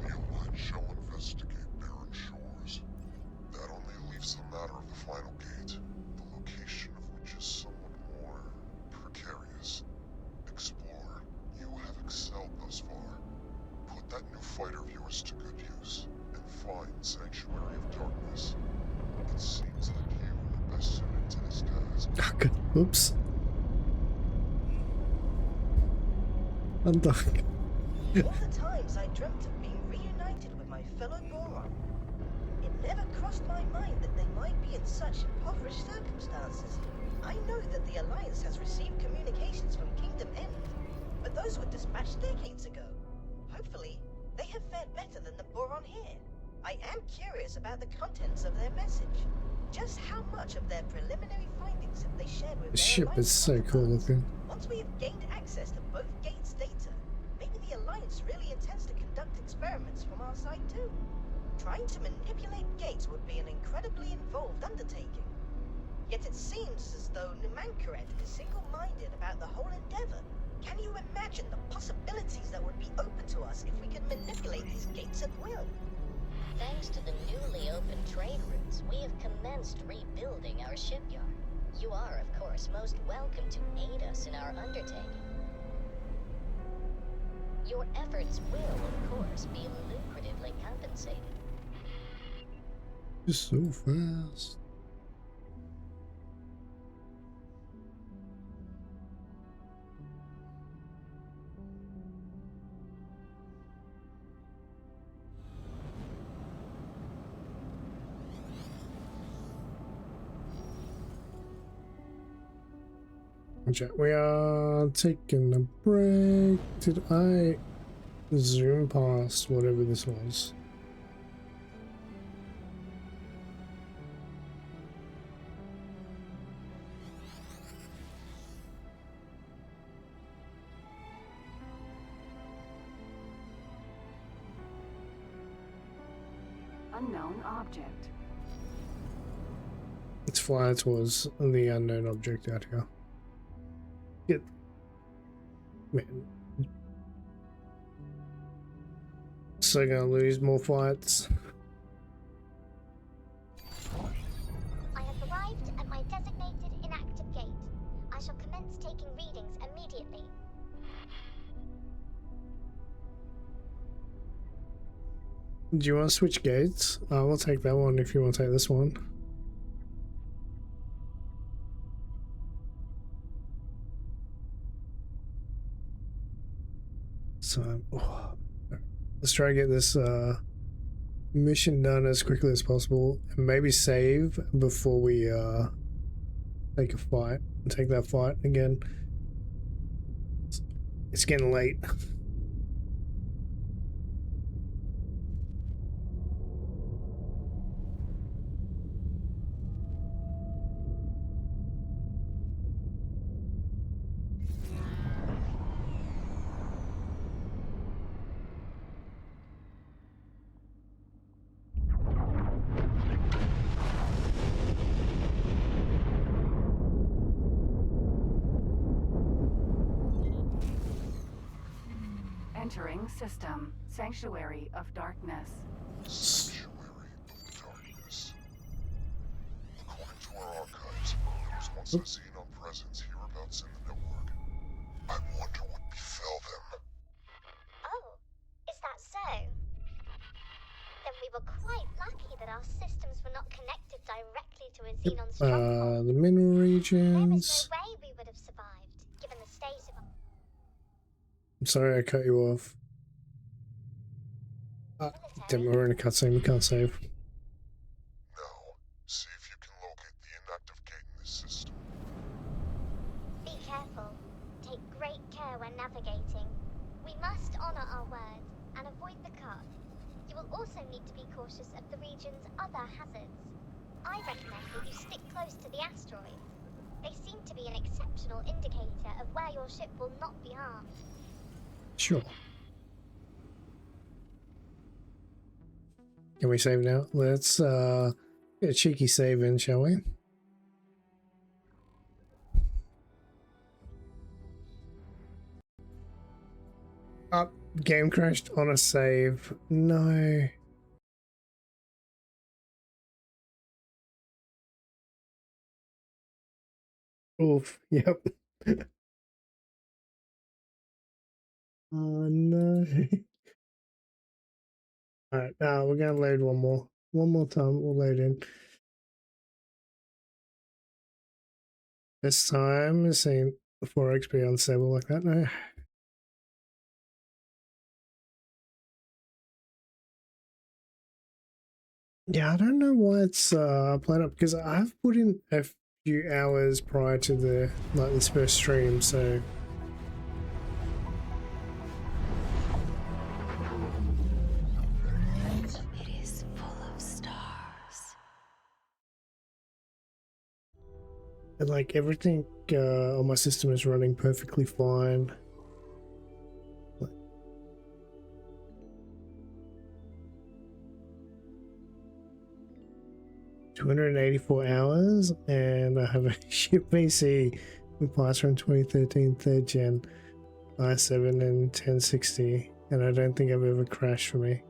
The Alliance shall investigate barren shores. That only leaves the matter of the final gate, the location of which is somewhat more precarious. Explorer, you have excelled thus far. Put that new fighter of yours to good use, and find Sanctuary of Darkness. It seems like you are best suited to this task. Oops. I'm done. All the times I dreamt of being reunited with my fellow Boron, it never crossed my mind that they might be in such impoverished circumstances. I know that the Alliance has received communications from Kingdom End, but those were dispatched decades ago. Hopefully, they have fared better than the Boron here. I am curious about the contents of their message. Just how much of their preliminary findings have they shared with The their ship Alliance is so cool counterparts? looking. Once we have gained access to both gates' data, maybe the Alliance really intends to conduct experiments from our side too. Trying to manipulate gates would be an incredibly involved undertaking. Yet it seems as though Numankaret is single-minded about the whole endeavor. Can you imagine the possibilities that would be open to us if we could manipulate these gates at will? Thanks to the newly opened trade routes, we have commenced rebuilding our shipyard. You are, of course, most welcome to aid us in our undertaking. Your efforts will, of course, be lucratively compensated. Just so fast. We are taking a break. Did I zoom past whatever this was? Unknown object. Let's fly towards the unknown object out here. Get, man. So gonna lose more fights. I have arrived at my designated inactive gate. I shall commence taking readings immediately. Do you want to switch gates? We'll take that one if you want to take this one. So, let's try to get this mission done as quickly as possible, and maybe save before we take a fight. Take that fight again. It's getting late. Entering system. Sanctuary of Darkness. Sanctuary of Darkness. According to our archives, there was once a Xenon presence hereabouts in the network. I wonder what befell them. Oh, is that so? Then we were quite lucky that our systems were not connected directly to a Xenon stronghold. The mineral There regions. is no way we would have survived, given the state of our... I'm sorry I cut you off. Damn, we're in a cutscene, we can't save. Now, see if you can locate the inactive gate in this system. Be careful. Take great care when navigating. We must honor our word and avoid the cut. You will also need to be cautious of the region's other hazards. I recommend that you stick close to the asteroids. They seem to be an exceptional indicator of where your ship will not be harmed. Sure. Can we save now? Let's get a cheeky save in, shall we? Up, game crashed on a save. No. Oof, yep. Oh no. Alright, we're gonna load one more. One more time, we'll load in. This time, this ain't 4x be unstable like that, no. Yeah, I don't know why it's playing up, because I've put in a few hours prior to the this first stream, so It is full of stars. and like everything on my system is running perfectly fine. 284 hours, and I have a ship PC with parts from 2013 3rd gen i7 and 1060, and I don't think I've ever crashed for me.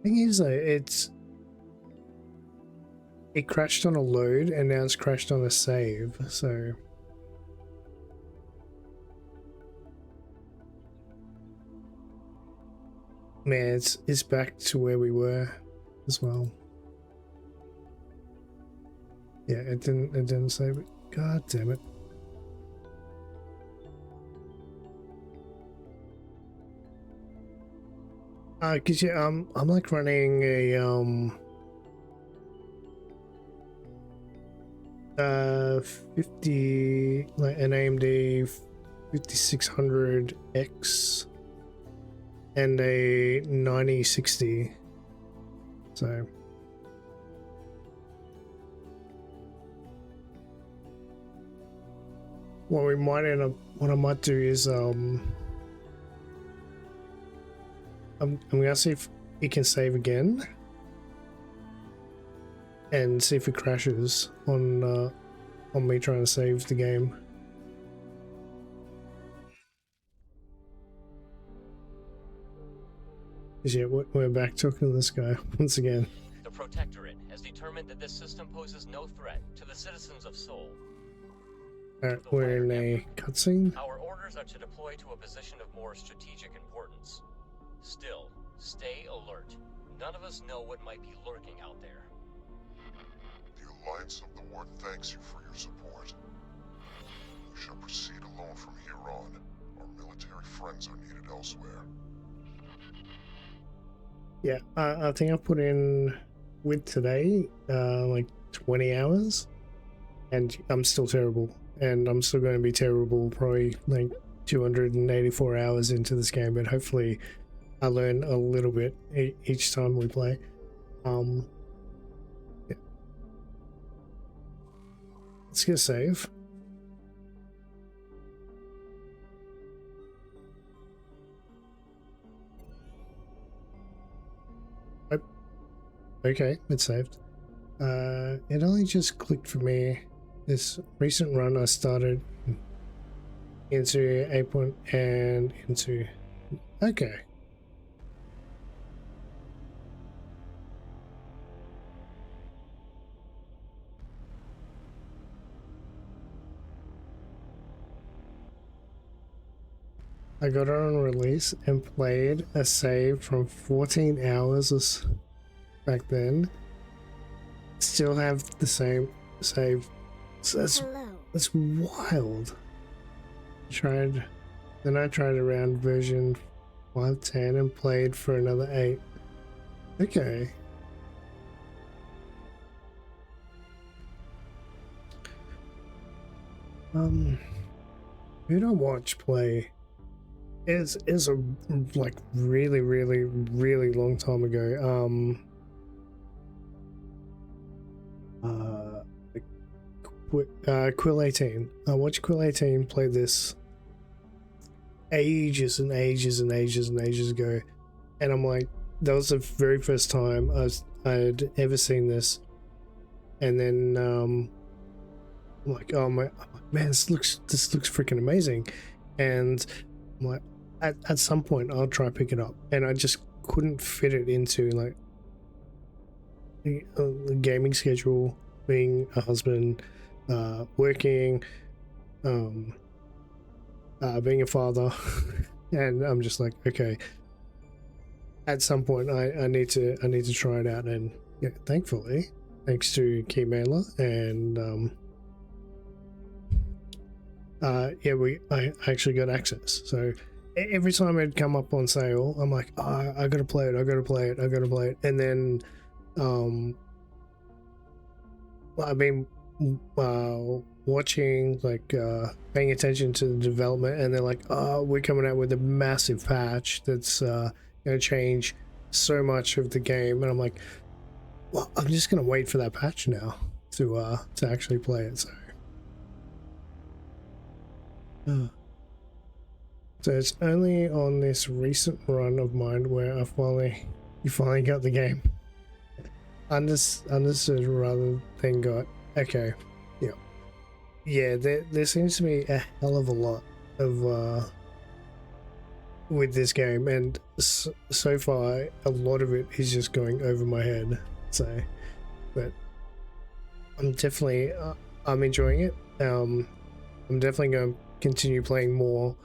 Thing is though, it crashed on a load and now it's crashed on a save, so man, it's back to where we were as well. Yeah, it didn't save it. God damn it. Cause yeah, I'm like running a 50, like an AMD 5600X and a 9060. So what we might end up, what I might do is I'm gonna see if it can save again and see if it crashes on me trying to save the game. Because yeah, we're back talking to this guy once again. The Protectorate has determined that this system poses no threat to the citizens of Sol. Alright, we're in a cutscene. Our orders are to deploy to a position of more strategic importance. Still, stay alert. None of us know what might be lurking out there. The Alliance of the Ward thanks you for your support. We shall proceed alone from here on. Our military friends are needed elsewhere. Yeah, I think I put in with today like 20 hours and I'm still terrible, and I'm still going to be terrible probably like 284 hours into this game, but hopefully I learn a little bit each time we play. Yeah. Let's get a save. Okay, it's saved. It only just clicked for me. This recent run I started into 8 point and into, okay. I got it on release and played a save from 14 hours back then. Still have the same save. So that's wild. Then I tried around version 5.10 and played for another 8. Okay. Who do I watch play? Is a like really long time ago. Quill 18. I watched Quill 18 play this ages and ages ago, and I'm like, that was the very first time I'd ever seen this, and then I'm like, oh my, man, this looks freaking amazing, and I'm like, at some point I'll try pick it up, and I just couldn't fit it into like the gaming schedule, being a husband, working, being a father, and I'm just like, okay, at some point I need to try it out, and yeah, thankfully, thanks to keymailer and I actually got access. So every time it'd come up on sale, I'm like, oh, I gotta play it, and then I've been watching, like paying attention to the development, and they're like, oh, we're coming out with a massive patch that's gonna change so much of the game, and I'm like, well, I'm just gonna wait for that patch now to actually play it. So it's only on this recent run of mine where you finally got the game. Understood rather than got. Okay, yeah. There seems to be a hell of a lot of with this game, and so far a lot of it is just going over my head. So, but I'm definitely I'm enjoying it. I'm definitely going to continue playing more.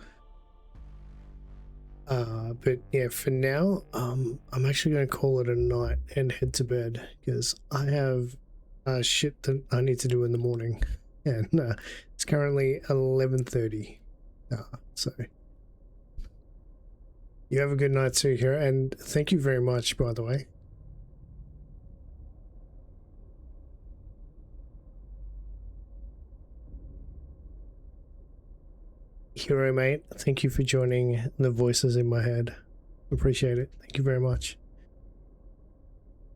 But yeah, for now, I'm actually going to call it a night and head to bed, because I have shit that I need to do in the morning, and it's currently 11:30. So you have a good night too here, and thank you very much, by the way. Hero mate, thank you for joining the voices in my head. Appreciate it. Thank you very much.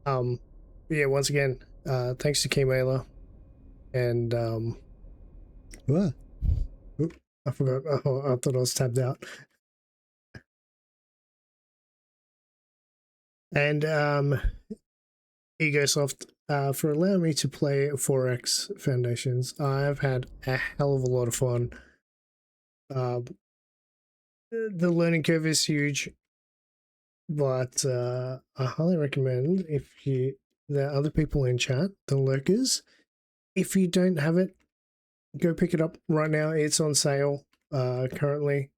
Yeah, once again, thanks to keymailer, and what? Oop, I forgot. Oh, I thought I was tabbed out. And Egosoft, for allowing me to play 4X Foundations. I've had a hell of a lot of fun. The learning curve is huge, but I highly recommend, if the other people in chat, the lurkers, if you don't have it, go pick it up right now. It's on sale currently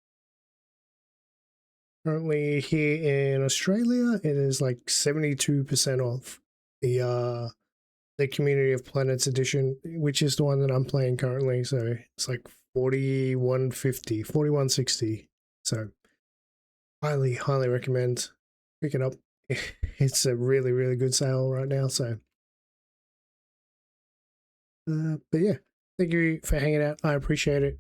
here in Australia. It is like 72% off the Community of Planets edition, which is the one that I'm playing currently. So it's like 4160. So highly recommend pick it up. It's a really good sale right now. So but yeah, thank you for hanging out. I appreciate it.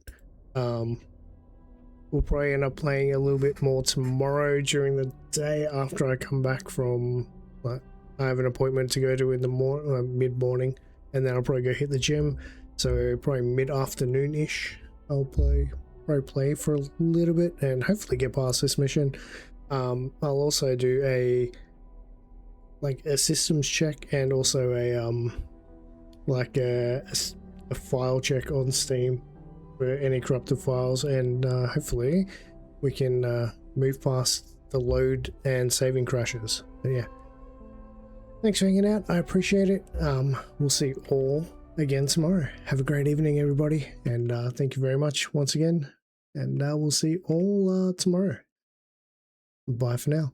We'll probably end up playing a little bit more tomorrow during the day after I come back from, like, I have an appointment to go to in the mid-morning, and then I'll probably go hit the gym. So probably mid-afternoon-ish I'll probably play for a little bit and hopefully get past this mission. I'll also do a systems check, and also a file check on Steam, for any corrupted files, and hopefully we can move past the load and saving crashes. But yeah, thanks for hanging out. I appreciate it. We'll see you all again tomorrow. Have a great evening, everybody, and thank you very much once again. And we'll see you all tomorrow. Bye for now.